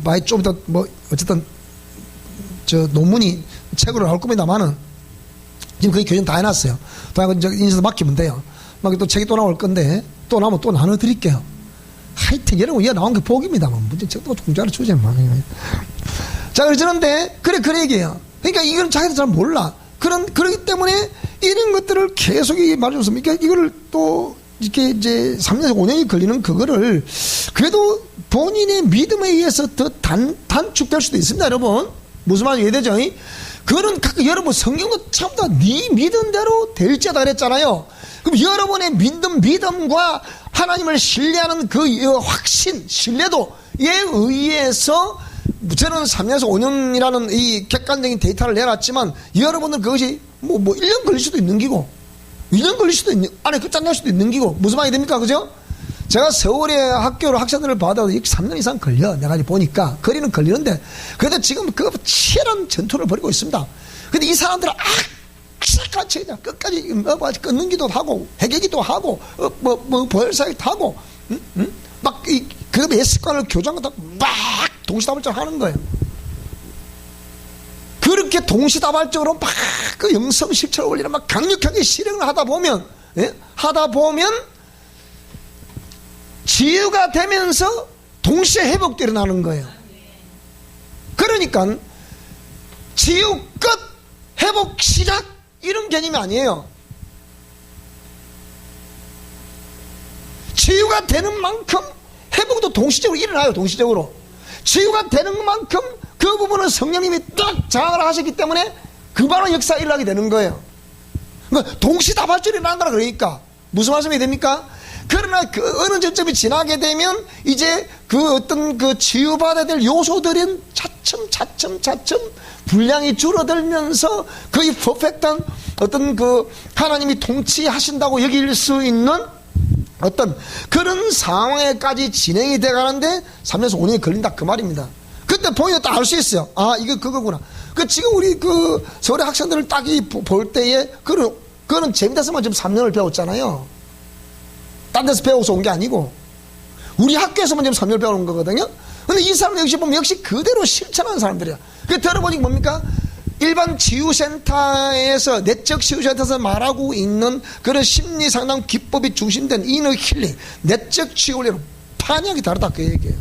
많이 좀 더 어쨌든 논문이 책으로 나올 겁니다만은 지금 거의 교정 다 해놨어요. 다 인쇄서 맡기면 돼요. 막 또 책이 또 나올 건데 또 나오면 또 나눠드릴게요. 하여튼 여러분 이거 나온 게 복입니다만 문제 책도 공짜로 주지 마. 자, 그러는데 그래 얘기해요. 그러니까 이건 자기도 잘 몰라. 그러기 때문에 이런 것들을 계속 말해줬으면 이거를 또 이렇게 이제 3년에서 5년이 걸리는 그거를 그래도 본인의 믿음에 의해서 더 단축될 수도 있습니다, 여러분. 무슨 말인지 이해되죠? 그거는 여러분 성경도 참다 네 믿음대로 될지다 그랬잖아요. 그럼 여러분의 믿음과 하나님을 신뢰하는 그 확신, 신뢰도에 의해서 저는 3년에서 5년이라는 이 객관적인 데이터를 내놨지만 여러분은 그것이 뭐 1년 걸릴 수도 있는 기고 1년 걸릴 수도 있는, 안에 끝장날 수도 있는 기고 무슨 말이 됩니까? 그죠? 제가 서울에 학교로 학생들을 받아도 3년 이상 걸려. 내가 보니까 거리는 걸리는데 그래도 지금 그 치열한 전투를 벌이고 있습니다. 근데 이 사람들은 악착같이 그냥 끝까지 끊는기도 하고 해결기도 하고 보혈사기도 하고 막 그 매습관을 교장하다 막 동시다발적으로 하는 거예요. 그렇게 동시다발적으로 막 그 영성 실천을 올리는 막 강력하게 실행을 하다 보면 치유가 되면서 동시에 회복도 일어나는 거예요. 그러니까 치유 끝 회복 시작 이런 개념이 아니에요. 치유가 되는 만큼 회복도 동시적으로 일어나요. 동시적으로 치유가 되는 만큼 그 부분은 성령님이 딱 장악을 하셨기 때문에 그만한 역사가 일어나게 되는 거예요. 그러니까 동시다발적으로 일어난다 그러니까 무슨 말씀이 됩니까? 그러나 그 어느 점점이 지나게 되면 이제 그 어떤 그 치유받아야 될 요소들은 차츰 분량이 줄어들면서 거의 퍼펙트한 어떤 그 하나님이 통치하신다고 여길 수 있는 어떤 그런 상황에까지 진행이 돼 가는데 3년에서 5년이 걸린다 그 말입니다. 그때 보면 딱 알 수 있어요. 아, 이거 그거구나. 그 지금 우리 그 서울의 학생들을 딱 볼 때에 그거는 재미있어만 지금 3년을 배웠잖아요. 딴 데서 배워서 온 게 아니고 우리 학교에서만 지금 3년을 배우는 거거든요. 근데 이 사람들 역시 보면 역시 그대로 실천하는 사람들이야. 그 들어보니 뭡니까? 일반 치유센터에서 내적 치유센터에서 말하고 있는 그런 심리상담 기법이 중심된 이너 힐링, 내적 치유는 판약이 다르다 그 얘기예요.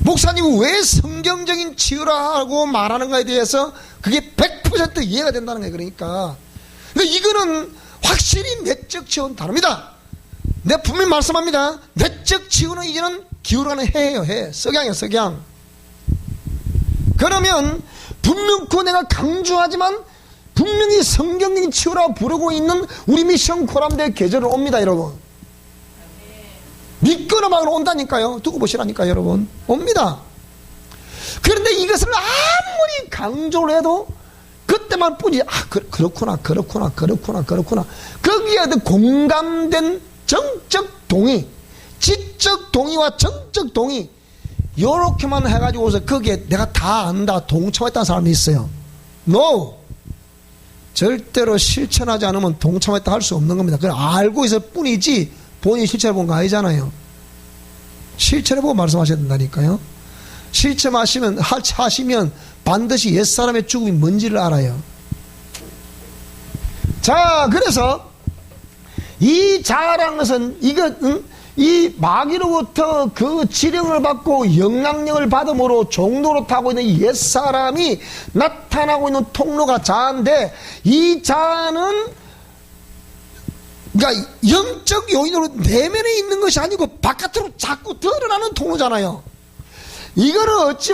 목사님이 왜 성경적인 치유라고 말하는가에 대해서 그게 100% 이해가 된다는 거예요. 그러니까 이거는 확실히 내적 치유는 다릅니다. 내가 분명히 말씀합니다. 내적 치유는 이제는 기울어가는 해예요. 해. 석양이에요. 석양. 그러면 분명히 내가 강조하지만 분명히 성경적인 치유라고 부르고 있는 우리 미션 코람대 계절은 옵니다. 여러분 믿거나 말거나 온다니까요. 두고 보시라니까요. 여러분 옵니다. 그런데 이것을 아무리 강조를 해도 그때만 뿐이 그렇구나 거기에 공감된 정적 동의, 지적 동의와 정적 동의 요렇게만 해가지고서 거기에 내가 다 안다 동참했다는 사람이 있어요. No, 절대로 실천하지 않으면 동참했다 할 수 없는 겁니다. 그냥 알고 있을 뿐이지 본인이 실천해본 거 아니잖아요. 실천해보고 말씀하셔야 된다니까요. 실천하시면 반드시 옛사람의 죽음이 뭔지를 알아요. 자, 그래서 이 자아라는 것은 이 마귀로부터 그 지령을 받고 영향력을 받음으로 종로로 타고 있는 이 옛사람이 나타나고 있는 통로가 자아인데, 이 자아는 그러니까 영적 요인으로 내면에 있는 것이 아니고 바깥으로 자꾸 드러나는 통로잖아요. 이거는 어찌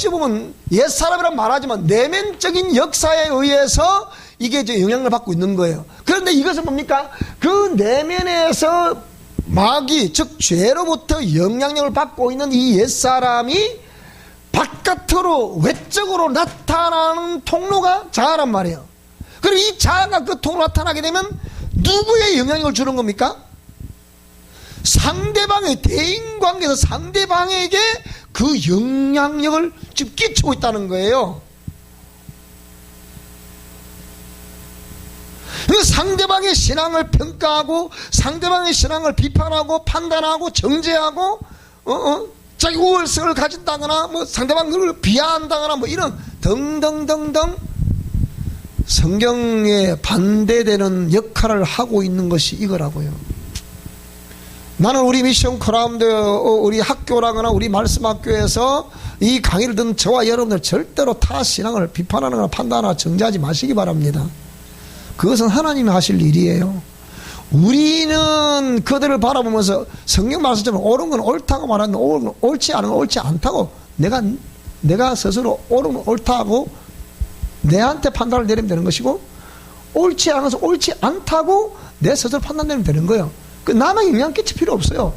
보면 옛사람이란 말하지만 내면적인 역사에 의해서 이게 이제 영향을 받고 있는 거예요. 그런데 이것은 뭡니까? 그 내면에서 마귀, 즉 죄로부터 영향력을 받고 있는 이 옛사람이 바깥으로 외적으로 나타나는 통로가 자아란 말이에요. 그리고 이 자아가 그 통로로 나타나게 되면 누구의 영향력을 주는 겁니까? 상대방의 대인관계에서 상대방에게 그 영향력을 지금 끼치고 있다는 거예요. 상대방의 신앙을 평가하고 상대방의 신앙을 비판하고 판단하고 정죄하고 자기 우월성을 가진다거나 뭐 상대방을 비하한다거나 뭐 이런 등등등등 성경에 반대되는 역할을 하고 있는 것이 이거라고요. 나는 우리 미션 코람대 우리 학교라거나 우리 말씀학교에서 이 강의를 듣는 저와 여러분들 절대로 타 신앙을 비판하거나 판단하거나 정죄하지 마시기 바랍니다. 그것은 하나님이 하실 일이에요. 우리는 그들을 바라보면서 성경 말씀처럼 옳은 건 옳다고 말하는데 옳지 않은 건 옳지 않다고 내가 스스로 옳은 건 옳다고 내한테 판단을 내리면 되는 것이고, 옳지 않은 것은 옳지 않다고 내 스스로 판단 내리면 되는 거예요. 남에게 영향 끼칠 필요 없어요.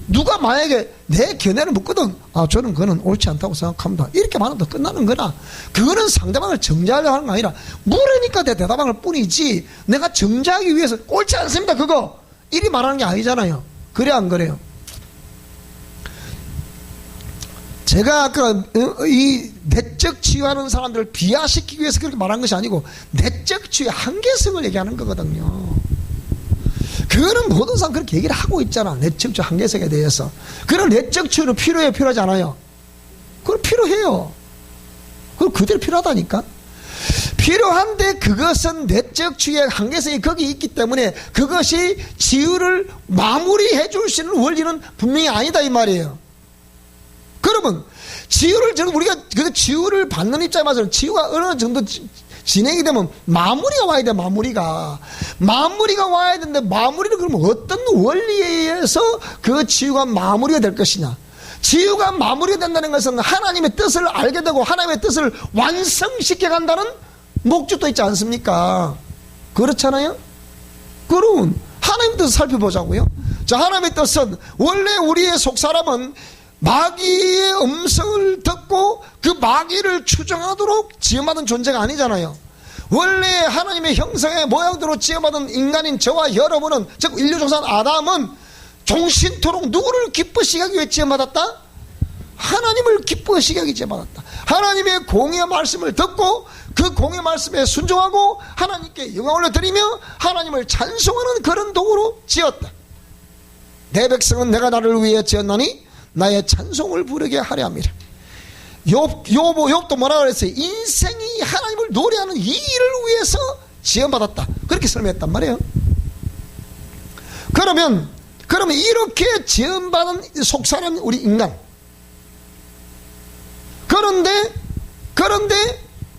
누가 만약에 내 견해를 묻거든, 저는 그거는 옳지 않다고 생각합니다, 이렇게 말하면 더 끝나는 거나, 그거는 상대방을 정죄하려고 하는 거 아니라 물으니까 내 대답할 뿐이지 내가 정죄하기 위해서 옳지 않습니다 그거 이리 말하는 게 아니잖아요. 그래 안 그래요? 제가 아까 이 내적 치유하는 사람들을 비하시키기 위해서 그렇게 말한 것이 아니고 내적 치유의 한계성을 얘기하는 거거든요. 그거는 모든 사람 그렇게 얘기를 하고 있잖아. 내적 치유 한계성에 대해서. 그런 내적 치유는 필요해요, 필요하지 않아요? 그건 필요해요. 그건 그대로 필요하다니까. 필요한데 그것은 내적 치유의 한계성이 거기 있기 때문에 그것이 치유를 마무리해 줄 수 있는 원리는 분명히 아니다 이 말이에요. 그러면 우리가 치유를 받는 입장에서는 치유가 어느 정도 진행이 되면 마무리가 와야 돼. 마무리가 와야 되는데, 마무리를 그러면 어떤 원리에 의해서 그 치유가 마무리가 될 것이냐. 치유가 마무리가 된다는 것은 하나님의 뜻을 알게 되고 하나님의 뜻을 완성시켜 간다는 목적도 있지 않습니까? 그렇잖아요? 그럼 하나님의 뜻을 살펴보자고요. 자, 하나님의 뜻은 원래 우리의 속사람은 마귀의 음성을 듣고 그 마귀를 추종하도록 지음받은 존재가 아니잖아요. 원래 하나님의 형상의 모양대로 지음받은 인간인 저와 여러분은, 즉 인류 조상 아담은 종신토록 누구를 기쁘시게 하기 위해 지음받았다? 하나님을 기쁘시게 하기 위해 지음받았다. 하나님의 공의의 말씀을 듣고 그 공의의 말씀에 순종하고 하나님께 영광을 올려드리며 하나님을 찬송하는 그런 도구로 지었다. 내 백성은 내가 나를 위해 지었나니 나의 찬송을 부르게 하려 함이라. 욥도 뭐라 그랬어요? 인생이 하나님을 노래하는 이 일을 위해서 지원받았다, 그렇게 설명했단 말이에요. 그러면 이렇게 지원받은 속사람 우리 인간, 그런데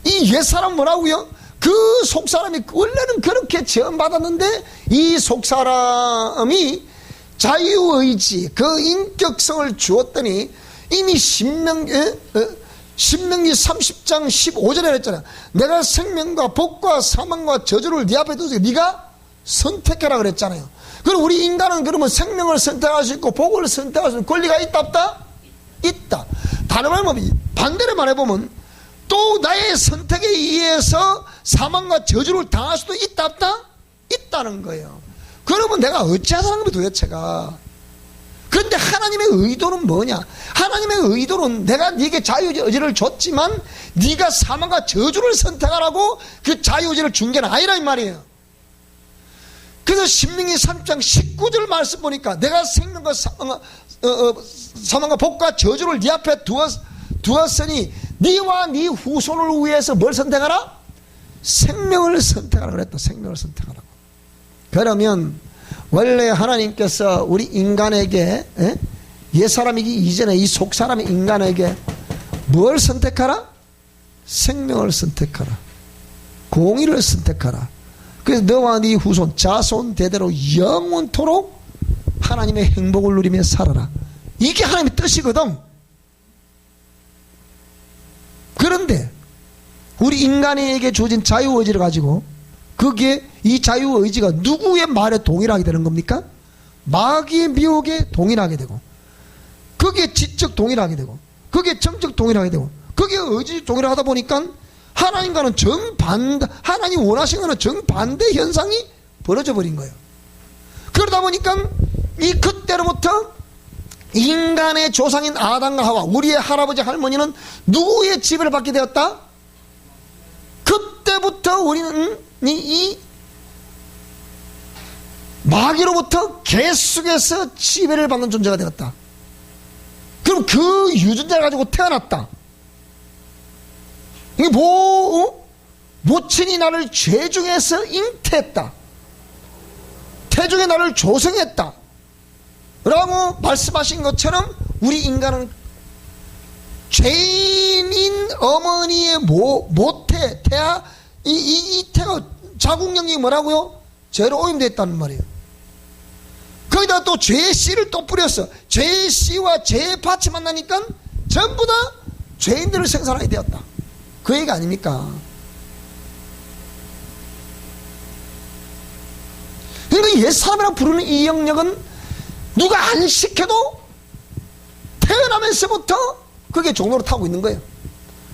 이 옛사람 뭐라고요? 그 속사람이 원래는 그렇게 죄받았는데 이 속사람이 자유의지 그 인격성을 주었더니 이미 신명기 30장 15절에 했잖아요. 내가 생명과 복과 사망과 저주를 네 앞에 두고 네가 선택해라 그랬잖아요. 그럼 우리 인간은 그러면 생명을 선택할 수 있고 복을 선택할 수 있는 권리가 있다 없다? 있다. 다른 말로 반대로 말해보면 또 나의 선택에 의해서 사망과 저주를 당할 수도 있다 없다? 있다는 거예요. 그러면 내가 어찌해서 하는 겁니까 도대체가? 그런데 하나님의 의도는 뭐냐? 하나님의 의도는 내가 네게 자유의지를 줬지만 네가 사망과 저주를 선택하라고 그 자유의지를 준 게 아니라 이 말이에요. 그래서 신명기 3장 19절 말씀 보니까 내가 생명과 사망과 복과 저주를 네 앞에 두었으니 네와 네 후손을 위해서 뭘 선택하라? 생명을 선택하라 그랬다. 생명을 선택하라고. 그러면 원래 하나님께서 우리 인간에게 옛사람이기 이전에 이 속사람의 인간에게 뭘 선택하라? 생명을 선택하라. 공의를 선택하라. 그래서 너와 네 후손 자손 대대로 영원토록 하나님의 행복을 누리며 살아라. 이게 하나님의 뜻이거든. 그런데 우리 인간에게 주어진 자유의지를 가지고 그게 이 자유의지가 누구의 말에 동일하게 되는 겁니까? 마귀의 미혹에 동일하게 되고 그게 지적 동일하게 되고 그게 정적 동일하게 되고 그게 의지 동일하다 보니까 하나님과는 정반대, 하나님 원하시는 거는 정반대 현상이 벌어져 버린 거예요. 그러다 보니까 이 그때로부터 인간의 조상인 아담과 하와 우리의 할아버지 할머니는 누구의 지배를 받게 되었다? 그때부터 우리는 이 마귀로부터 계속해서 지배를 받는 존재가 되었다. 그럼 그 유전자를 가지고 태어났다. 이게 모친이 나를 죄 중에서 잉태했다. 태중에 나를 조성했다. 라고 말씀하신 것처럼 우리 인간은 죄인인 어머니의 모태, 태아, 이 태가 자궁경이 뭐라고요? 죄로 오염되었다는 말이에요. 거기다 또 죄의 씨를 또 뿌렸어. 죄의 씨와 죄의 밭이 만나니까 전부 다 죄인들을 생산하게 되었다. 그 얘기 아닙니까? 그러니까 옛사람이라고 부르는 이 영역은 누가 안 시켜도 태어나면서부터 그게 종로로 타고 있는 거예요.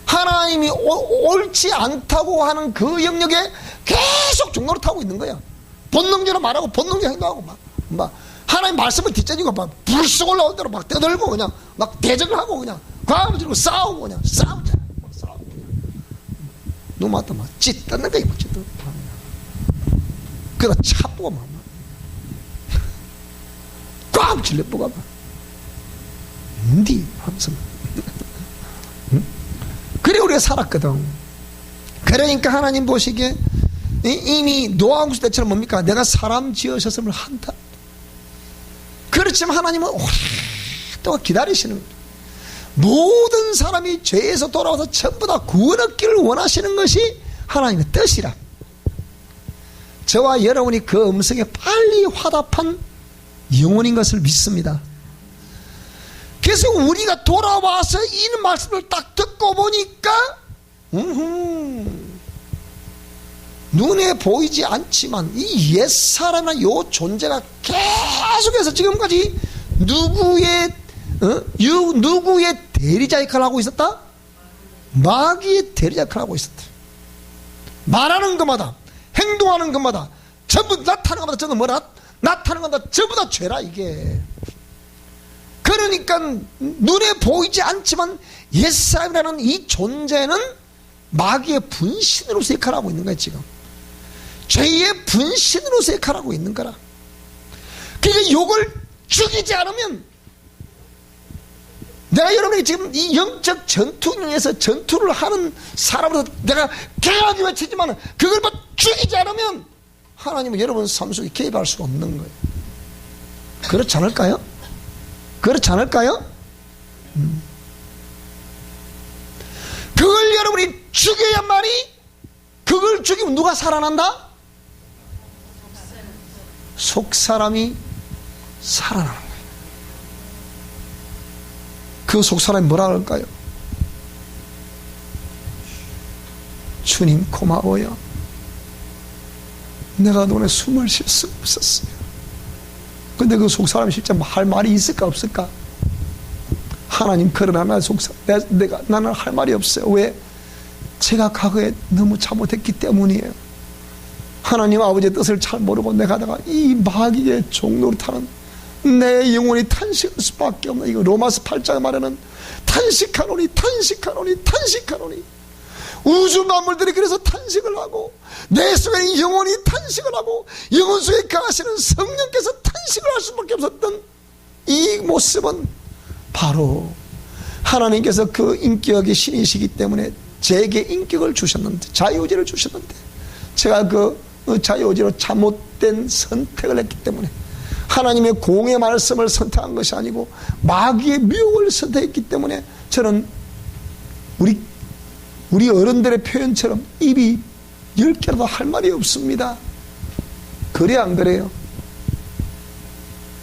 하나님이 옳지 않다고 하는 그 영역에 계속 종로로 타고 있는 거예요. 본능적으로 말하고 본능적으로 행동하고 막 하나님 말씀을 뒷전이고 막 불쑥 올라올 대로 막 떠들고 그냥 막 대적을 하고 그냥 과음을 들고 싸우고 그냥 싸우자 막 싸우고 그냥 누구한테 막 찢뜯는 거야. 찢뜯는 거야. 그러다 차보고 막 꽉 질러보가 봐. 뭔디? 하면서. 응? 그래, 우리가 살았거든. 그러니까 하나님 보시기에 이미 노아홍 시대처럼 뭡니까? 내가 사람 지으셨음을 한다. 그렇지만 하나님은 오랫동안 기다리시는 거예요. 모든 사람이 죄에서 돌아와서 전부 다 구원 얻기를 원하시는 것이 하나님의 뜻이라. 저와 여러분이 그 음성에 빨리 화답한 영혼인 것을 믿습니다. 그래서 우리가 돌아와서 이 말씀을 딱 듣고 보니까 눈에 보이지 않지만 이 옛사람이나 요 존재가 계속해서 지금까지 누구의 대리자 역할을 하고 있었다? 마귀의 대리자 역할을 하고 있었다. 말하는 것마다 행동하는 것마다 전부 나타나는 것마다 저는 뭐라? 나타나는 것마다 전부 다 죄라 이게. 그러니까 눈에 보이지 않지만 옛사람이라는 이 존재는 마귀의 분신으로서 역할을 하고 있는 거야 지금. 죄의 분신으로서 역할을 하고 있는 거라. 그러니까 이걸 죽이지 않으면 내가 여러분에게 지금 이 영적 전투에서 전투를 하는 사람으로서 내가 개혁이 외치지만 그걸 막 죽이지 않으면 하나님은 여러분 삶 속에 개입할 수가 없는 거예요. 그렇지 않을까요? 그렇지 않을까요? 죽여야만이, 그걸 죽이면 누가 살아난다? 속사람이 살아나는 거예요. 그 속사람이 뭐라 그럴까요? 주님 고마워요. 내가 너네 숨을 쉴 수 없었어요. 근데 그 속사람이 실제 할 말이 있을까 없을까? 하나님, 그러나 나는 할 말이 없어요. 왜? 제가 과거에 너무 잘못했기 때문이에요. 하나님 아버지의 뜻을 잘 모르고 내가 다가 이 마귀의 종노릇하는 내 영혼이 탄식할 수밖에 없는, 이거 로마서 8장에 말하는 탄식하노니 탄식하노니 탄식하노니, 우주 만물들이 그래서 탄식을 하고 내 속에 영혼이 탄식을 하고 영혼 속에 거하시는 성령께서 탄식을 할 수밖에 없었던 이 모습은 바로 하나님께서 그 인격의 신이시기 때문에 제게 인격을 주셨는데, 자유의지를 주셨는데, 제가 그 자유의지로 잘못된 선택을 했기 때문에, 하나님의 공의 말씀을 선택한 것이 아니고 마귀의 미혹을 선택했기 때문에 저는 우리 어른들의 표현처럼 입이 10개라도 할 말이 없습니다. 그래 안 그래요?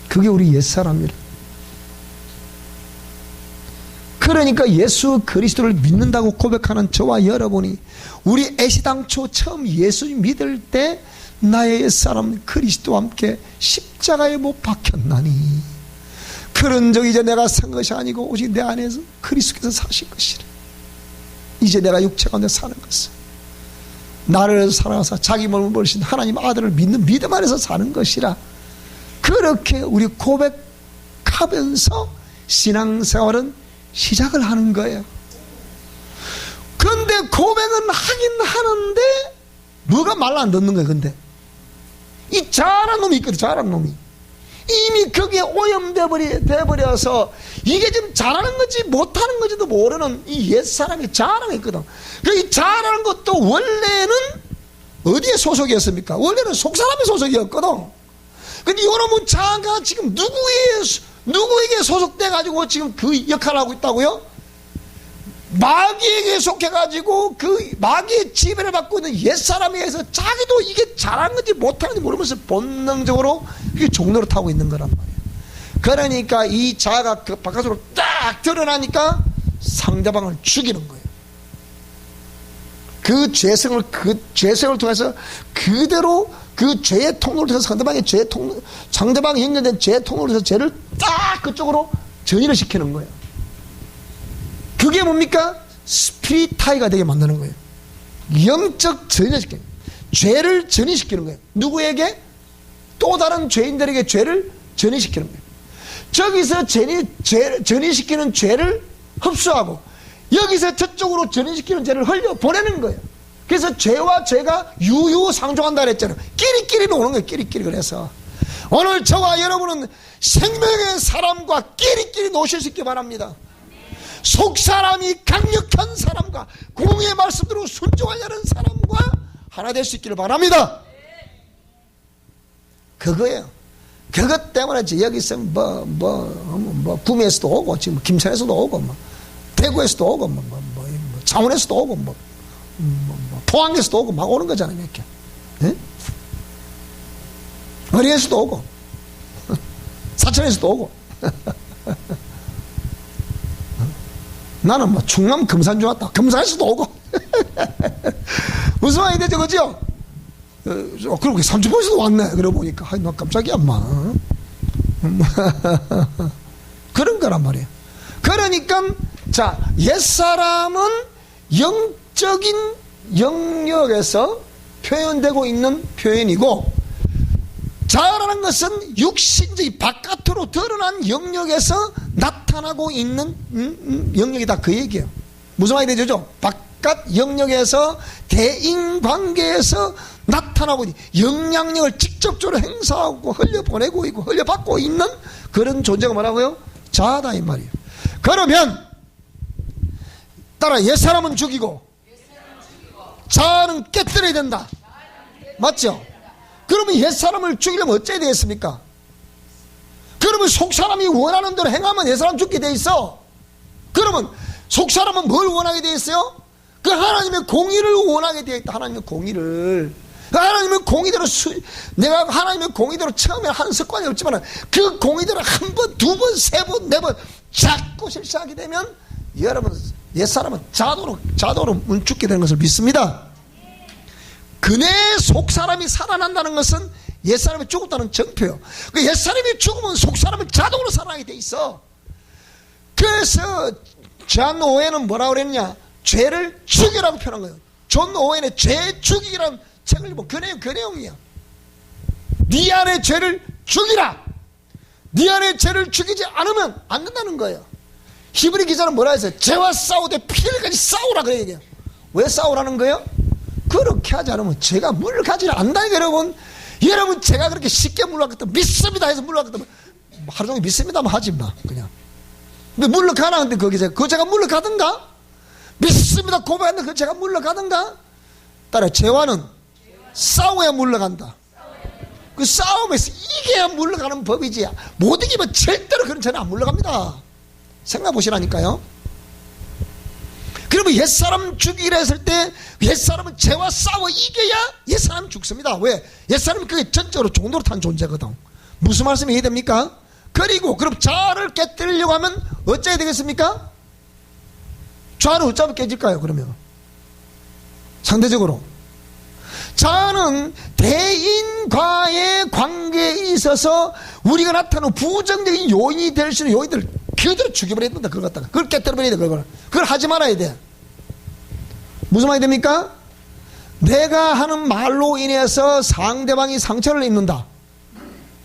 그게 우리 옛사람이라. 그러니까 예수 그리스도를 믿는다고 고백하는 저와 여러분이, 우리 애시당초 처음 예수 믿을 때 나의 옛사람 그리스도와 함께 십자가에 못 박혔나니, 그런 적 이제 내가 산 것이 아니고 오직 내 안에서 그리스도께서 사신 것이라. 이제 내가 육체 가운데 사는 것은 나를 사랑하사 자기 몸을 버리신 하나님 아들을 믿는 믿음 안에서 사는 것이라. 그렇게 우리 고백하면서 신앙생활은 시작을 하는 거예요. 그런데 고백은 하긴 하는데 뭐가 말 안 듣는 거예요. 근데 이 잘한 놈이 있거든. 잘한 놈이 이미 거기에 오염되어버려서 이게 지금 잘하는 건지 못하는 건지도 모르는 이 옛사람이 잘하는 게 있거든. 이 잘하는 것도 원래는 어디에 소속이었습니까? 원래는 속사람의 소속이었거든. 근데 이놈은 자가 지금 누구에게 소속돼가지고 지금 그 역할을 하고 있다고요? 마귀에게 속해가지고 그 마귀의 지배를 받고 있는 옛사람에 의해서 자기도 이게 잘하는 건지 못하는 건지 모르면서 본능적으로 그게 종로를 타고 있는 거란 말이에요. 그러니까 이 자아가 그 바깥으로 딱 드러나니까 상대방을 죽이는 거예요. 그 죄성을 통해서 그대로 그 죄의 통로를 통해서 상대방이 연결된 죄의 통로를 통해서 죄를 딱 그쪽으로 전이를 시키는 거예요. 그게 뭡니까? 스피리타이가 되게 만드는 거예요. 영적 전이시키는 거예요. 죄를 전이시키는 거예요. 누구에게? 또 다른 죄인들에게 죄를 전이시키는 거예요. 저기서 전이시키는 죄를 흡수하고 여기서 저쪽으로 전이시키는 죄를 흘려보내는 거예요. 그래서 죄와 죄가 유유상종한다 그랬잖아요. 끼리끼리 노는 거예요. 끼리끼리. 그래서 오늘 저와 여러분은 생명의 사람과 끼리끼리 노실 수 있기 바랍니다. 속사람이 강력한 사람과 공의 말씀대로 순종하려는 사람과 하나 될 수 있기를 바랍니다. 그거예요. 그것 때문에 여기서 구미에서도 오고, 지금 김천에서도 오고, 대구에서도 오고, 창원에서도 오고, 포항에서도 오고, 막 오는 거잖아요, 이렇게. 예? 어린에서도 오고, 사천에서도 오고. 나는 충남 금산주 왔다. 금산에서도 오고. 무슨 말이 되죠, 그죠? 그러고 삼천포에서도 왔네. 그러고 보니까, 나 깜짝이야, 마. 그런 거란 말이에요. 그러니까, 자, 옛사람은 영적인 영역에서 표현되고 있는 표현이고, 자아라는 것은 육신적인 바깥으로 드러난 영역에서 나타나고 있는 영역이다. 그 얘기예요. 무슨 말이 되죠? 바깥 영역에서 대인관계에서 나타나고 있는 영향력을 직접적으로 행사하고 흘려보내고 있고 흘려받고 있는 그런 존재가 뭐라고요? 자아다 이 말이에요. 그러면 따라 옛사람은 죽이고 자아는 깨뜨려야 된다. 맞죠? 그러면 옛사람을 죽이려면 어째야 되겠습니까? 그러면 속사람이 원하는 대로 행하면 옛사람 죽게 돼 있어. 그러면 속사람은 뭘 원하게 돼 있어요? 그 하나님의 공의를 원하게 되어 있다. 하나님의 공의를. 그 하나님의 공의대로 내가 하나님의 공의대로 처음에 하는 습관이 없지만 그 공의대로 한 번, 두 번, 세 번, 네 번 자꾸 실수하게 되면 여러분 옛사람은 자도로 죽게 되는 것을 믿습니다. 그네 속사람이 살아난다는 것은 옛사람이 죽었다는 증표예요. 그 옛사람이 죽으면 속사람은 자동으로 살아나게 돼 있어. 그래서 존 오웬은 뭐라고 그랬냐? 죄를 죽이라고 표현한 거예요. 존 오웬의 죄 죽이기라는 책을 보면 그 내용이야. 네 안에 죄를 죽이라. 네 안에 죄를 죽이지 않으면 안 된다는 거예요. 히브리 기자는 뭐라 했어요? 죄와 싸우되 피를까지 싸우라 그래 얘기해요. 왜 싸우라는 거예요? 그렇게 하지 않으면 죄가 물러가지를 않는다. 여러분 제가 그렇게 쉽게 물러갔다 믿습니다 해서 물러갔다 하루 종일 믿습니다만 하지 마 그냥. 근데 물러가라는데 거기 그 죄가 물러가든가 믿습니다 고백하는데 그 죄가 물러가든가. 따라 죄와는 싸워야 물러간다. 그 싸움에서 이겨야 물러가는 법이지 못 이기면 절대로 그런 죄는 안 물러갑니다. 생각해 보시라니까요. 그러면 옛사람 죽이라 했을 때 옛사람은 죄와 싸워 이겨야 옛사람은 죽습니다. 왜? 옛사람은 그게 전적으로 종로로 탄 존재거든. 무슨 말씀이 이해됩니까? 그리고 그럼 자아를 깨뜨리려고 하면 어째야 되겠습니까? 자아는 어쩌면 깨질까요? 그러면 상대적으로 자아는 대인과의 관계에 있어서 우리가 나타나는 부정적인 요인이 될 수 있는 요인들을 그대로 죽여버려야 된다. 그걸 갖다가 그걸 깨뜨려버려야 돼. 그걸 하지 말아야 돼. 무슨 말이 됩니까? 내가 하는 말로 인해서 상대방이 상처를 입는다.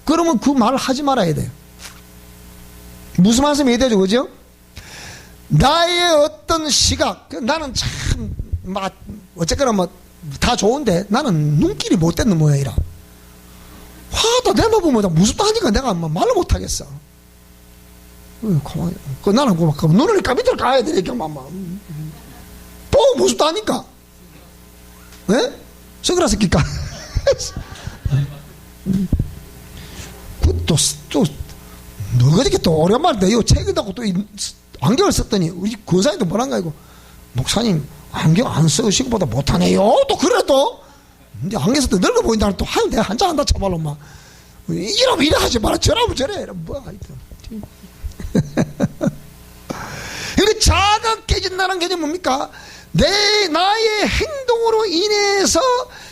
그러면 그 말을 하지 말아야 돼. 무슨 말씀이 되죠, 그죠? 나의 어떤 시각, 나는 참 어쨌거나 다 좋은데 나는 눈길이 못 떼는 모양이라. 화도 내만 보면 무섭다 하니까 내가 말을 못 하겠어. 나는 눈을 까비들 가야 되니까 또 무섭다 하니까. 예? 선글라스 낄까? 또 너희들이 또 오랜만에 이 책이다고 또 안경을 썼더니 우리 권사님도 뭐란가 이거 목사님 안경 안 쓰시고 보다 못하네요. 또 그래 또 근데 안경 썼더 늙어 보인다는 또 하여 내가 한장 한다 쳐발로 막 이러면 이래 하지 마라 저러면 저래 뭐 하여튼 이게 자아가 깨진다는 개념이 뭡니까? 나의 행동으로 인해서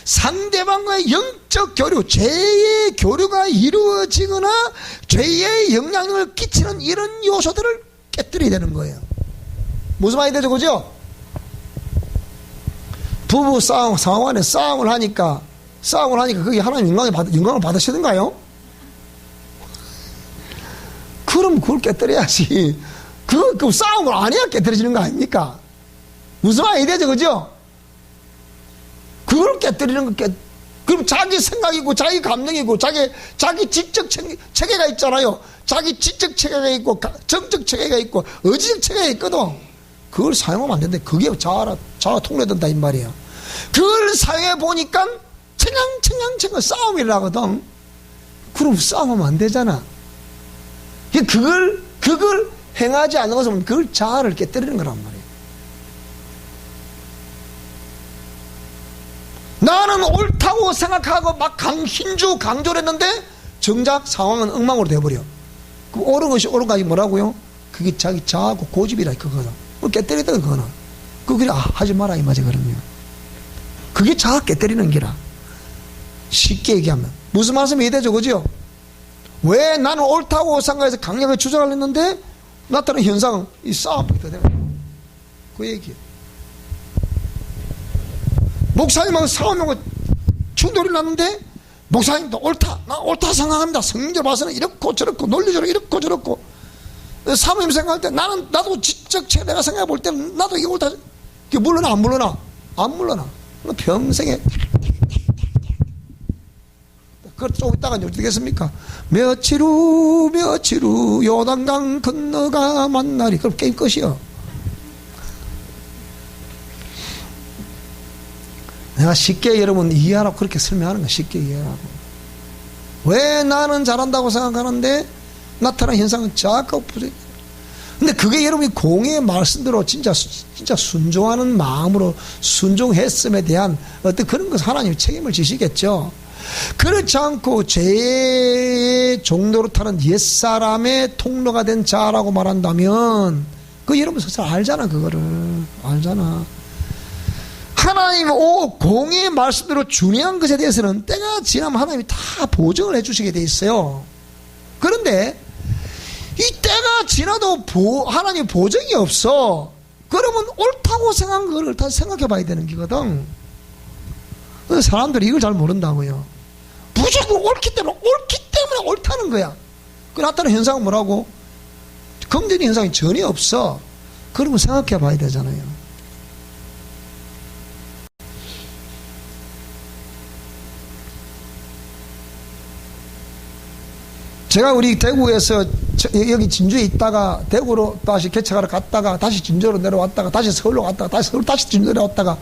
상대방과의 영적 교류, 죄의 교류가 이루어지거나 죄의 영향력을 끼치는 이런 요소들을 깨뜨려야 되는 거예요. 무슨 말이 되죠, 그죠? 부부 상황 안에 싸움을 하니까 그게 하나님 영광을 받으시던가요? 그럼 그걸 깨뜨려야지. 그 싸움을 안 해야 깨뜨려지는 거 아닙니까? 무슨 말이 되죠, 그죠? 그걸 깨뜨리는 거 그럼 자기 생각이고, 자기 감정이고, 자기 지적 체계가 있잖아요. 자기 지적 체계가 있고, 정적 체계가 있고, 의지적 체계가 있거든. 그걸 사용하면 안 되는데, 그게 자아가 통로된다, 이 말이에요. 그걸 사용해 보니까, 청양 싸움이 일어나거든. 그럼 싸움하면 안 되잖아. 그걸 행하지 않는 것은 그걸 자아를 깨뜨리는 거란 말이에요. 나는 옳다고 생각하고 막 힘주고 강조를 했는데 정작 상황은 엉망으로 돼버려. 그 옳은 것이 옳은 것이 뭐라고요? 그게 자기 자아고 고집이라 그거는. 깨뜨리든 그거는. 그게 하지 마라 이 말이지 그러면. 그게 자아 깨뜨리는 기라. 쉽게 얘기하면 무슨 말씀이 이해되죠, 그죠? 왜 나는 옳다고 생각해서 강력하게 주장을 했는데 나타나는 현상은 이 싸움이 더 되는 그 얘기예요. 목사님하고 싸우면 충돌이 났는데 목사님도 나 옳다 생각합니다. 성경을 봐서는 이렇고 저렇고 논리적으로 이렇고 저렇고. 사모님 생각할 때 나도 지적 내가 생각해 볼 때는 나도 이게 옳다. 그게 물러나 안 물러나? 안 물러나. 평생에 그걸 좀 있다가 어떻게 되겠습니까? 며칠 후 요단강 건너가 만나리. 그럼 게임 끝이요. 내가 쉽게 여러분 이해하라고 그렇게 설명하는 거야. 쉽게 이해하라고. 왜 나는 잘한다고 생각하는데 나타나는 현상은 자꾸 부정. 근데 그게 여러분이 공의 말씀대로 진짜 순종하는 마음으로 순종했음에 대한 어떤 그런 것 하나님이 책임을 지시겠죠. 그렇지 않고 죄의 종로로 타는 옛사람의 통로가 된 자라고 말한다면 그 여러분 스스로 알잖아. 그거를 알잖아. 하나님 공의 말씀대로 준행한 것에 대해서는 때가 지나면 하나님이 다 보증을 해주시게 돼 있어요. 그런데 이 때가 지나도 하나님 보증이 없어. 그러면 옳다고 생각한 걸 다 생각해 봐야 되는 거거든. 사람들이 이걸 잘 모른다고요. 무조건 옳기 때문에 옳다는 거야. 그 나타나는 현상은 뭐라고? 긍정적인 현상이 전혀 없어. 그러면 생각해 봐야 되잖아요. 제가 우리 대구에서 여기 진주에 있다가 대구로 다시 개척하러 갔다가 다시 진주로 내려왔다가 다시 서울로 갔다가 다시 서울 다시 진주로 내려왔다가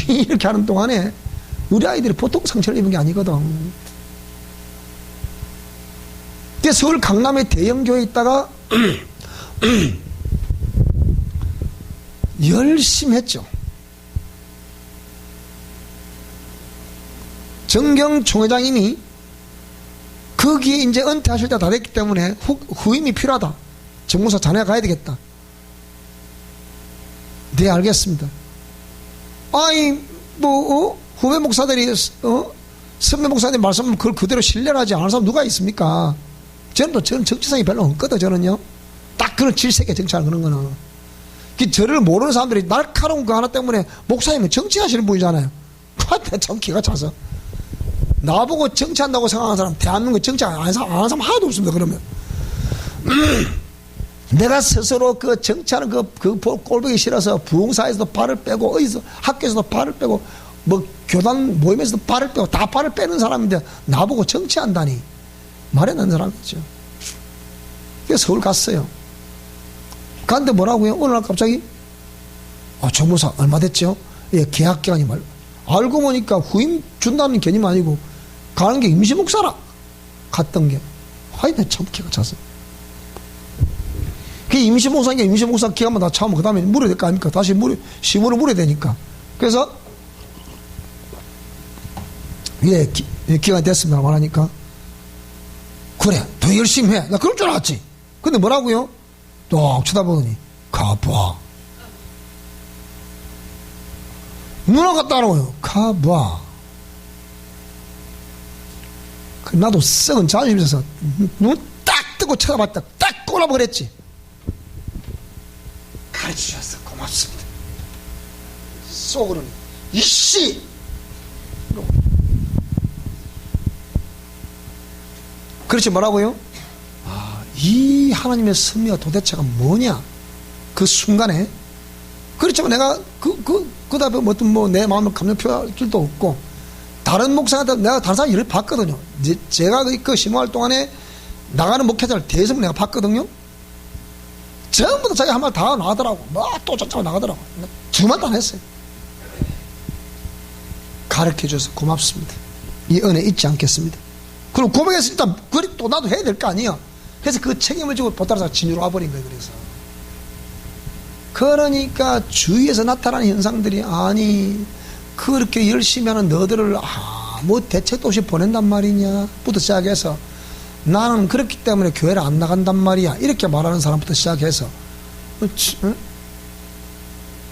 이렇게 하는 동안에 우리 아이들이 보통 상처를 입은 게 아니거든. 서울 강남의 대형교회에 있다가 열심히 했죠. 정경 총회장님이 거기에 이제 은퇴하실 때 다 됐기 때문에 후임이 필요하다. 정무사 자네가 가야 되겠다. 네, 알겠습니다. 아이, 후배 목사들이, 선배 목사님 말씀은 그걸 그대로 신뢰하지 않을 사람 누가 있습니까? 저는 정치성이 별로 없거든, 저는요. 딱 그런 질색에 정치하는 그런 거는. 저를 모르는 사람들이 날카로운 거 하나 때문에 목사님은 정치하시는 분이잖아요. 참 기가 차서. 나보고 정치한다고 생각하는 사람, 대한민국 정치 안 하는 사람 하나도 없습니다, 그러면. 내가 스스로 그 정치하는 그 꼴보기 싫어서 부흥사에서도 발을 빼고, 어디서, 학교에서도 발을 빼고, 교단 모임에서도 발을 빼고, 다 발을 빼는 사람인데, 나보고 정치한다니. 말이 안 되는 사람이죠. 그래서 서울 갔어요. 갔는데 뭐라고요? 어느 날 갑자기, 정무사, 얼마 됐죠? 예, 계약기간이 알고 보니까 후임 준다는 개념 아니고 가는 게 임시목사라 갔던 게 하여튼 참 기가 찼어. 그 임시목사니까 임시목사 기간만 다 참으면 그 다음에 물어야 될 거 아닙니까? 다시 심으로 물어야 되니까. 그래서 예, 기간이 됐습니다 말하니까 그래 더 열심히 해. 나 그럴 줄 알았지. 근데 뭐라고요? 또 쳐다보더니 가봐. 누나가 따라와요. 가봐. 나도 썩은 자존심 있어서 눈 딱 뜨고 쳐다봤다. 딱 꼬라보 그랬지. 가르쳐주셔서 고맙습니다. 속으로는 이씨. 그렇지 뭐라고요? 이 하나님의 섭리가 도대체가 뭐냐? 그 순간에 그렇지만 내가 그 다음에 내 마음을 감정 표현할 줄도 없고 다른 목사한테 내가 다른 사람 일을 봤거든요. 제가 그 심호할 동안에 나가는 목회자를 대여섯 내가 봤거든요. 전부 다 자기 한 말 다 나가더라고. 또 쫓아가 나가더라고. 두말도 안 했어요. 가르쳐 줘서 고맙습니다. 이 은혜 잊지 않겠습니다. 그리고 고백해서 일단 또 나도 해야 될 거 아니야. 그래서 그 책임을 지고 보따라서 진주로 와버린 거예요. 그래서 그러니까 주위에서 나타나는 현상들이 아니 그렇게 열심히 하는 너들을 뭐 대책도 없이 보낸단 말이냐 부터 시작해서 나는 그렇기 때문에 교회를 안 나간단 말이야 이렇게 말하는 사람부터 시작해서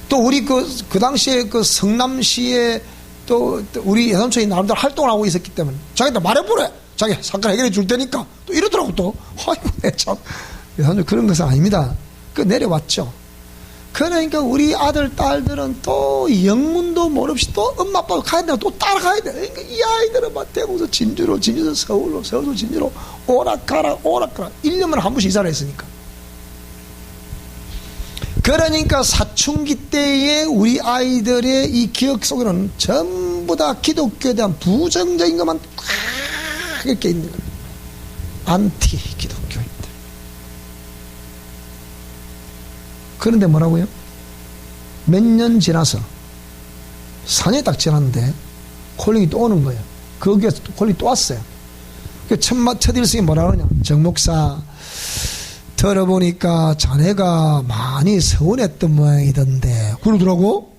또 우리 그 당시에 그 성남시에 또 우리 예산촌이 나름대로 활동을 하고 있었기 때문에 자기한테 말해보래. 자기 사건 해결해 줄 테니까 또 이러더라고. 또 아이고 참 예산촌 그런 것은 아닙니다. 내려왔죠. 그러니까 우리 아들 딸들은 또 영문도 모르없이 또 엄마 아빠가 가야 돼. 또 따라가야 돼. 그러니까 이 아이들은 막 대구에서 진주로 서울로 서울로 진주로 오락가라 1년만에 한 번씩 이사를 했으니까. 그러니까 사춘기 때에 우리 아이들의 이 기억 속에는 전부 다 기독교에 대한 부정적인 것만 꽉 이렇게 있는 거예요. 안티 기독교인들. 그런데 뭐라고요? 몇 년 지나서 4년이 딱 지났는데 콜링이 또 오는 거예요. 그 콜링이 또 왔어요. 첫 일성이 뭐라 그러냐? 정 목사 들어보니까 자네가 많이 서운했던 모양이던데 그러더라고.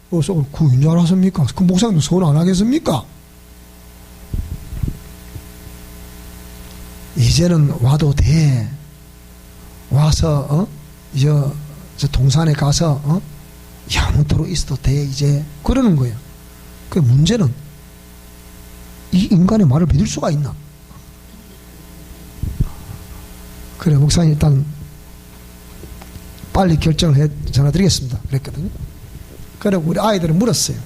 그래서 그인 줄 알았습니까? 그 목사님도 서운 안 하겠습니까? 이제는 와도 돼. 와서 저 동산에 가서 영원토록 있어도 돼 이제 그러는 거예요. 그 문제는 이 인간의 말을 믿을 수가 있나? 그래 목사님 일단 빨리 결정을 해 전화드리겠습니다 그랬거든요. 그리고 우리 아이들은 물었어요.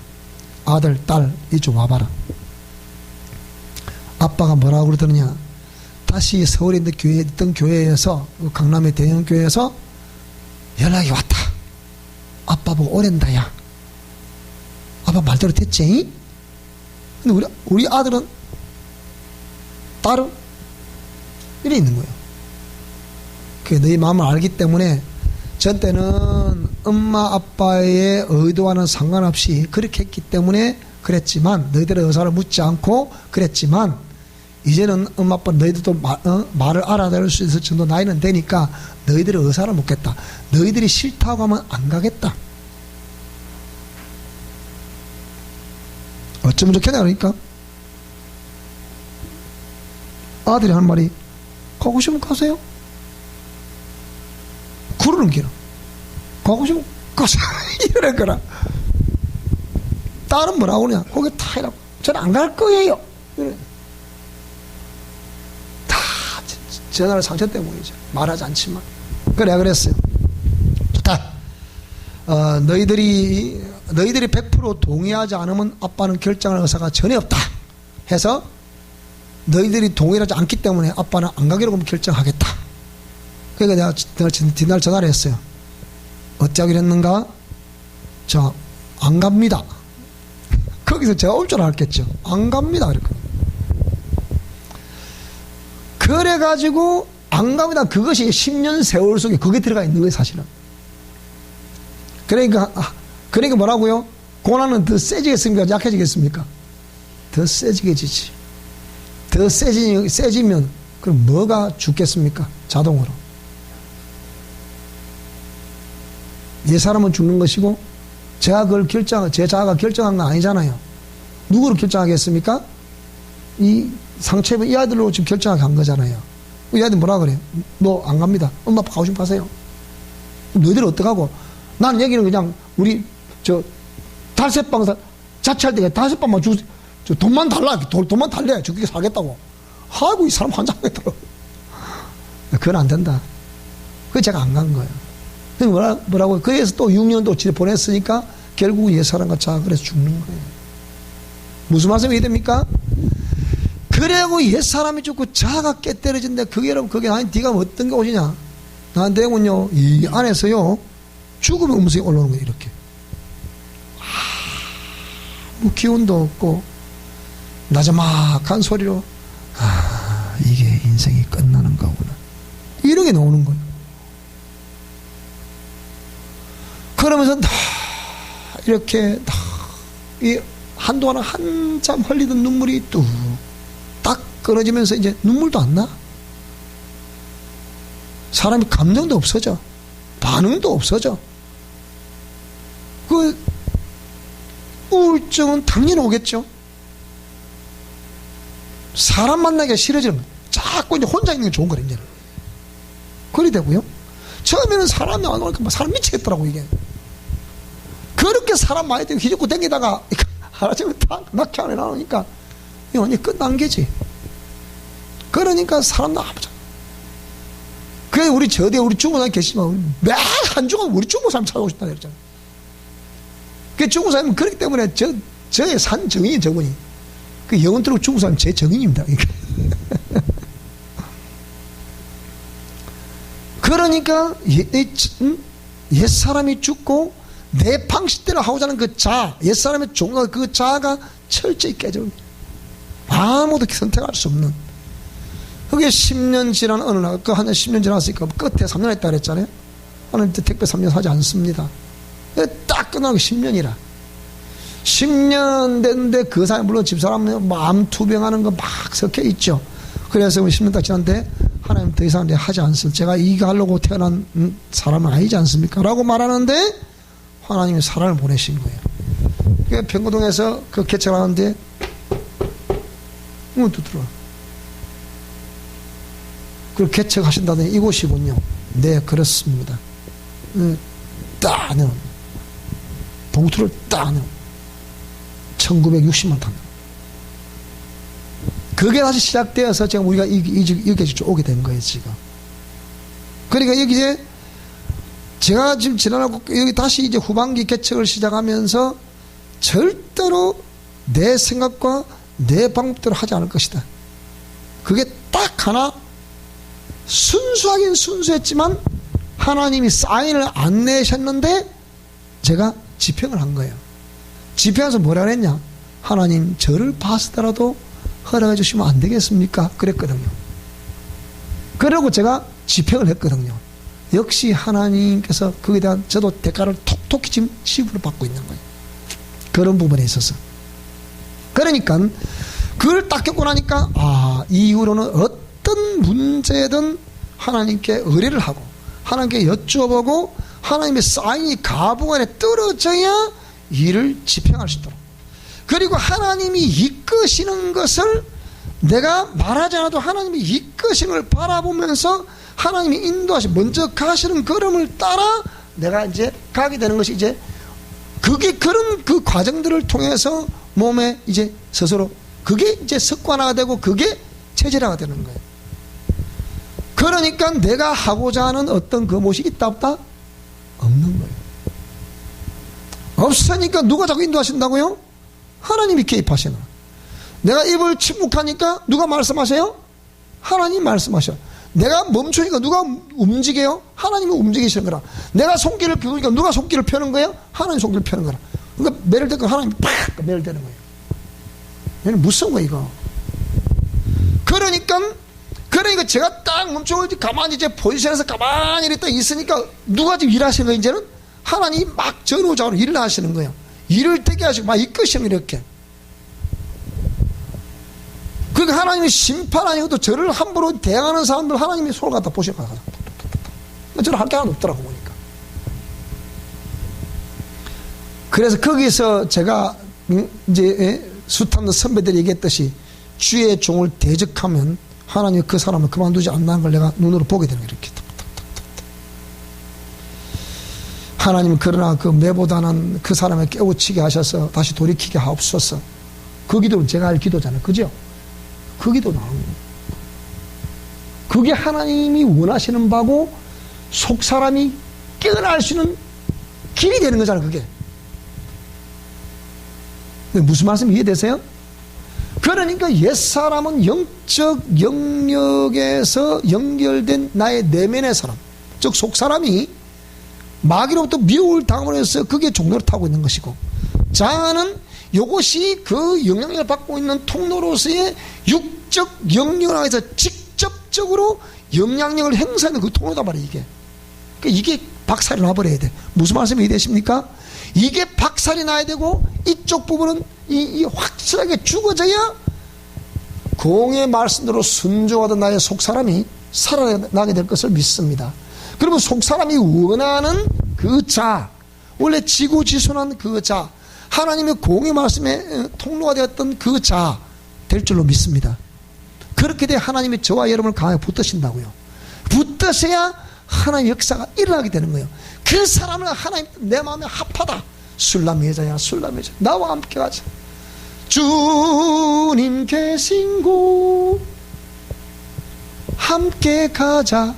아들 딸 이쪽 와봐라. 아빠가 뭐라고 그러더냐. 다시 서울에 있던 교회에서 강남의 대형 교회에서 연락이 왔다. 아빠 보고 오랜다 야. 아빠 말대로 됐지? 근데 우리 아들은 딸은 이래 있는 거예요. 그 너희 마음을 알기 때문에 전 때는 엄마 아빠의 의도와는 상관없이 그렇게 했기 때문에 그랬지만 너희들의 의사를 묻지 않고 그랬지만 이제는 엄마 아빠 너희들도 말을 알아들을 수 있을 정도 나이는 되니까 너희들의 의사를 묻겠다. 너희들이 싫다고 하면 안 가겠다. 어쩌면 좋겠냐 그러니까 아들이 하는 말이 가고 싶으면 가세요. 그러는 기는 가고 싶으면 가세요. 이러는 거라. 딸은 뭐라고 그러냐. 거기 타 이라고. 저는 안 갈 거예요. 이래. 다 전화를 상처 때문이죠. 말하지 않지만. 그래 그랬어요. 좋다. 너희들이 100% 동의하지 않으면 아빠는 결정할 의사가 전혀 없다 해서 너희들이 동의하지 않기 때문에 아빠는 안 가기로 결정하겠다. 그러니까 내가 뒷날 전화를 했어요. 어쩌기로 했는가? 자, 안 갑니다. 거기서 제가 올 줄 알았겠죠. 안 갑니다. 이렇게. 그래가지고 안 갑니다. 그것이 10년 세월 속에 그게 들어가 있는 거예요, 사실은. 그러니까 뭐라고요? 고난은 더 세지겠습니까? 약해지겠습니까? 더 세지겠지. 더 세지면 그럼 뭐가 죽겠습니까? 자동으로. 옛사람은 죽는 것이고 제 자아가 결정한 건 아니잖아요. 누구를 결정하겠습니까? 이 상처 이 아이들로 지금 결정하게 한 거잖아요. 이 아이들 뭐라 그래요? 너 안 갑니다. 엄마 아빠 가고 싶으면 가세요. 너희들 어떡하고? 나는 여기는 그냥 우리 달새방 자취할 때 달새방만 돈만 달라. 돈만 달래. 저렇게 살겠다고. 아이고 이 사람 환장하겠더라고. 그건 안 된다. 그래서 제가 안 간 거예요. 뭐라고 그래서 또 6년도 집에 보냈으니까 결국 옛사람과 자아 그래서 죽는 거예요. 무슨 말씀이 됩니까? 그래고 옛사람이 죽고 자아가 깨떨어진다. 그게 여러분 그게 아니 네가 어떤 게 오시냐. 나한테는요 이 안에서요 죽음의 음성이 올라오는 거예요. 이렇게 아무 기운도 없고 나자막한 소리로 이게 인생이 끝나는 거구나 이런 게 나오는 거예요. 그러면서 이렇게 이 한동안 한참 흘리던 눈물이 뚝딱 끊어지면서 이제 눈물도 안 나. 사람이 감정도 없어져. 반응도 없어져. 그 우울증은 당연히 오겠죠. 사람 만나기가 싫어지는 거예요. 자꾸 이제 혼자 있는 게 좋은 거예요. 이제는. 그리 되고요. 처음에는 사람이 안 오니까 사람 미치겠더라고 이게. 그렇게 사람 많이 되고 휘젓고 댕기다가 하나쯤 딱 낙해 안에 나오니까 이거 완전히 끝난 게지. 그러니까 사람도 아무잖아. 그래 우리 저대 우리 중국 사람 계시지만 매 한 주간 우리 중국 사람 찾아오고 싶다 그랬잖아. 그 중국 사람은 그렇기 때문에 저의 산 정인이 저분이 그 영원토록 중국 사람 제 정인입니다. 그러니까 옛사람이 죽고 내 방식대로 하고자 하는 그 자아, 옛사람의 종과 그 자아가 철저히 깨져버립니다. 아무도 선택할 수 없는. 그게 10년 지난 어느 날, 한 10년 지났으니까 끝에 3년 했다 그랬잖아요. 하나님 택배 3년 하지 않습니다. 딱 끝나고 10년이라. 10년 됐는데 그 사람, 물론 집사람은 마음 투병하는 거 막 섞여 있죠. 그래서 10년 딱 지났는데 하나님 더 이상 내가 하지 않습니다. 제가 이거 하려고 태어난 사람은 아니지 않습니까? 라고 말하는데 하나님이 사람을 보내신 거예요. 그러니까 병고동에서 그 개척을 하는데 문 두드려. 그걸 개척하신다더니 이곳이군요. 네, 그렇습니다. 딱 내놓은 봉투를 딱 내놓은 1960만 탕. 그게 다시 시작되어서 지금 우리가 여기까지 오게 된 거예요, 지금. 그러니까 여기 이제 제가 지금 지나고 여기 다시 이제 후반기 개척을 시작하면서 절대로 내 생각과 내 방법대로 하지 않을 것이다. 그게 딱 하나 순수하긴 순수했지만 하나님이 사인을 안 내셨는데 제가 집행을 한 거예요. 집행해서 뭐라 그랬냐? 하나님 저를 봤으더라도 허락해 주시면 안 되겠습니까? 그랬거든요. 그러고 제가 집행을 했거든요. 역시 하나님께서 거기에 대한 저도 대가를 톡톡히 지금 지불을 받고 있는 거예요. 그런 부분에 있어서. 그러니까 그걸 딱 겪고 나니까 이후로는 어떤 문제든 하나님께 의뢰를 하고 하나님께 여쭤보고 하나님의 사인이 가부 안에 떨어져야 일을 집행할 수 있도록, 그리고 하나님이 이끄시는 것을 내가 말하지 않아도 하나님이 이끄시는 걸 바라보면서 하나님이 인도하시 먼저 가시는 걸음을 따라 내가 이제 가게 되는 것이 이제 그게 그런 그 과정들을 통해서 몸에 이제 스스로 그게 이제 습관화가 되고 그게 체질화가 되는 거예요. 그러니까 내가 하고자 하는 어떤 그 무엇이 있다 없다? 없는 거예요. 없으니까 누가 자꾸 인도하신다고요? 하나님이 개입하시는 거예요. 내가 입을 침묵하니까 누가 말씀하세요? 하나님 말씀하셔. 내가 멈추니까 누가 움직여요? 하나님이 움직이시는 거라. 내가 손길을 펴니까 누가 손길을 펴는 거예요? 하나님 손길을 펴는 거라. 그러니까 매를 대고 하나님이 팍 매를 대는 거예요. 얘는 무서운 거야 이거. 그러니까 제가 딱 멈추고 가만히 이제 포지션에서 가만히 이렇게 있으니까 누가 지금 일하시는 거예요? 이제는 하나님이 막 전후좌우로 일을 하시는 거예요. 일을 되게 하시고 막 이끄시는 거예요, 이렇게. 그러니까 하나님이 심판 아니고도 저를 함부로 대항하는 사람들 하나님이 손을 갖다 보시는 거야. 저를 할 게 하나도 없더라고 보니까. 그래서 거기서 제가 이제 숱한 선배들이 얘기했듯이 주의 종을 대적하면 하나님이 그 사람을 그만두지 않는다는 걸 내가 눈으로 보게 되는 거예요. 이렇게. 하나님은 그러나 그 매보다는 그 사람을 깨우치게 하셔서 다시 돌이키게 하옵소서. 그 기도는 제가 할 기도잖아요. 그죠? 그 기도 나오는 거예요. 그게 하나님이 원하시는 바고 속 사람이 깨어날 수 있는 길이 되는 거잖아요. 그게. 무슨 말씀 이해되세요? 그러니까 옛사람은 영적 영역에서 연결된 나의 내면의 사람, 즉 속사람이 마귀로부터 미움을 당하고 해서 그게 종로를 타고 있는 것이고, 자아는 이것이 그 영향력을 받고 있는 통로로서의 육적 영역을 해서 직접적으로 영향력을 행사하는 그 통로다 말이에요. 이게. 그러니까 이게 박살이 나버려야 돼. 무슨 말씀이 이해되십니까? 이게 박살이 나야 되고 이쪽 부분은 이 확실하게 죽어져야 공의 말씀대로 순종하던 나의 속사람이 살아나게 될 것을 믿습니다. 그러면 속사람이 원하는 그 자, 원래 지고지순한 그 자, 하나님의 공의 말씀에 통로가 되었던 그 자 될 줄로 믿습니다. 그렇게 돼 하나님이 저와 여러분을 강하게 붙드신다고요. 붙드셔야 하나님의 역사가 일어나게 되는 거예요. 그 사람을 하나님 내 마음에 합하다. 술람 여자야, 술람 여자, 나와 함께 가자. 주님 계신 곳 함께 가자.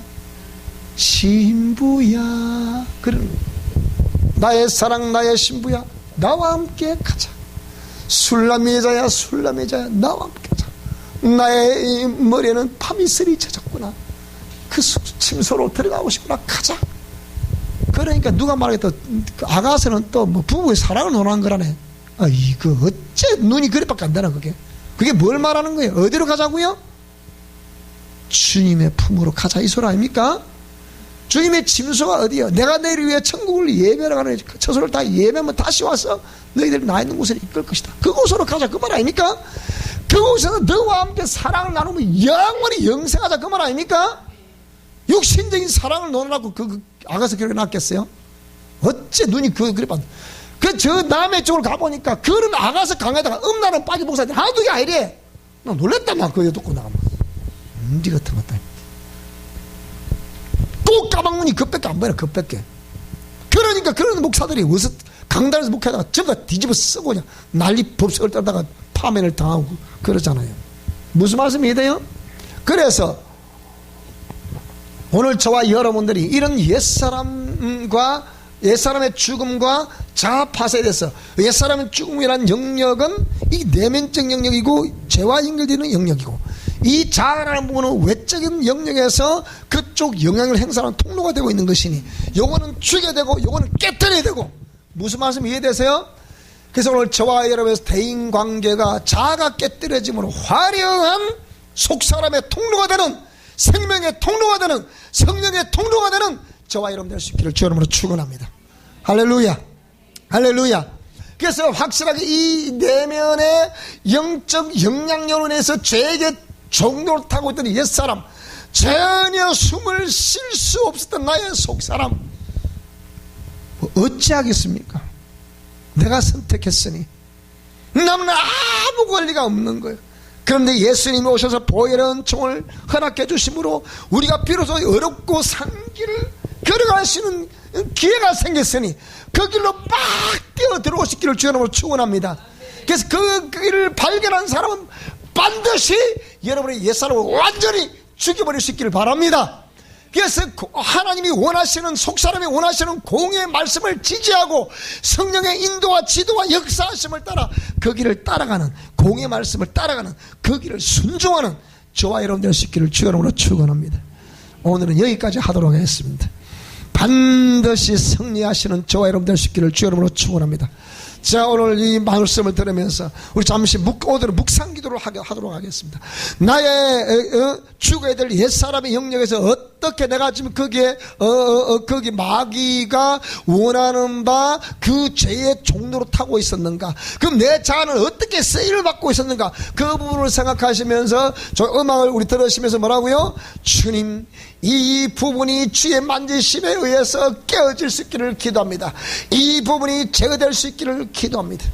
신부야, 그런 나의 사랑, 나의 신부야, 나와 함께 가자. 술람 여자야, 술람 여자야, 나와 함께 가자. 나의 머리에는 파미슬이 젖었구나. 그 침소로 들어가고 싶구나. 가자. 그러니까 누가 말하겠다. 그 아가서는 또 뭐 부부의 사랑을 논한 거라네. 이거 어째 눈이 그래밖에 안 되나 그게. 그게 뭘 말하는 거예요? 어디로 가자고요? 주님의 품으로 가자 이 소리 아닙니까? 주님의 침소가 어디요? 내가 너희를 위해 천국을 예배하러 가는 처소를 다 예배하면 다시 와서 너희들 나 있는 곳에 이끌 것이다. 그곳으로 가자 그 말 아닙니까? 그곳에서 너와 함께 사랑을 나누면 영원히 영생하자, 그 말 아닙니까? 육신적인 사랑을 논하고 그 아가서 그렇게 낳겠어요? 어째 눈이 그래 봤. 저 남의 쪽으로 가보니까 그런 아가서 강에다가 음란한 빠지 목사들 한두 개 아니래. 나 놀랬다, 나 그거 듣고 나가면. 문제 같은 것들. 또 까막눈이 그밖에 안 보여, 그밖에. 그러니까 그런 목사들이 어서 강단에서 목회하다가 전부 다 뒤집어 쓰고 그냥 난리 법석을 떨다가 파면을 당하고 그러잖아요. 무슨 말씀이 이해돼요? 그래서 오늘 저와 여러분들이 이런 옛사람의 죽음과 자아 파쇄에 대해서, 옛사람의 죽음이라는 영역은 이 내면적 영역이고 죄와 연결되는 영역이고, 이 자아라는 부분은 외적인 영역에서 그쪽 영향을 행사하는 통로가 되고 있는 것이니 요거는 죽여야 되고 요거는 깨뜨려야 되고. 무슨 말씀 이해되세요? 그래서 오늘 저와 여러분의 대인관계가 자아가 깨뜨려짐으로 화려한 속사람의 통로가 되는, 생명의 통로가 되는, 성령의 통로가 되는 저와 여러분 될 수 있기를 주 이름으로 축원합니다. 할렐루야, 할렐루야. 그래서 확실하게 이 내면의 영적 영향력으로 인해서 죄에게 종로를 타고 있던 옛사람, 전혀 숨을 쉴 수 없었던 나의 속사람, 어찌하겠습니까? 내가 선택했으니 남은 아무 권리가 없는 거예요. 그런데 예수님이 오셔서 보혈의 은총을 허락해 주심으로 우리가 비로소 어렵고 산 길을 걸어갈 수 있는 기회가 생겼으니 그 길로 빡 뛰어 들어오시기를 주 이름으로 축원합니다. 그래서 그 길을 발견한 사람은 반드시 여러분의 옛사람을 완전히 죽여버릴 수 있기를 바랍니다. 그래서 하나님이 원하시는, 속사람이 원하시는 공의의 말씀을 지지하고 성령의 인도와 지도와 역사하심을 따라 그 길을 따라가는, 공의의 말씀을 따라가는 그 길을 순종하는 저와 여러분 될 수 있기를 주 이름으로 축원합니다. 오늘은 여기까지 하도록 하겠습니다. 반드시 승리하시는 저와 여러분 될 수 있기를 주 이름으로 축원합니다. 자, 오늘 이 말씀을 들으면서 우리 잠시 오늘은 묵상기도를 하도록 하겠습니다. 나의 죽어야 될 옛사람의 영역에서 어떻게 내가 지금 거기에 거기 마귀가 원하는 바 그 죄의 종로로 타고 있었는가, 그럼 내 자아는 어떻게 쓰임을 받고 있었는가, 그 부분을 생각하시면서 저 음악을 우리 들으시면서 뭐라고요? 주님, 이 부분이 주의 만지심에 의해서 깨어질 수 있기를 기도합니다. 이 부분이 제거될 수 있기를 기도합니다.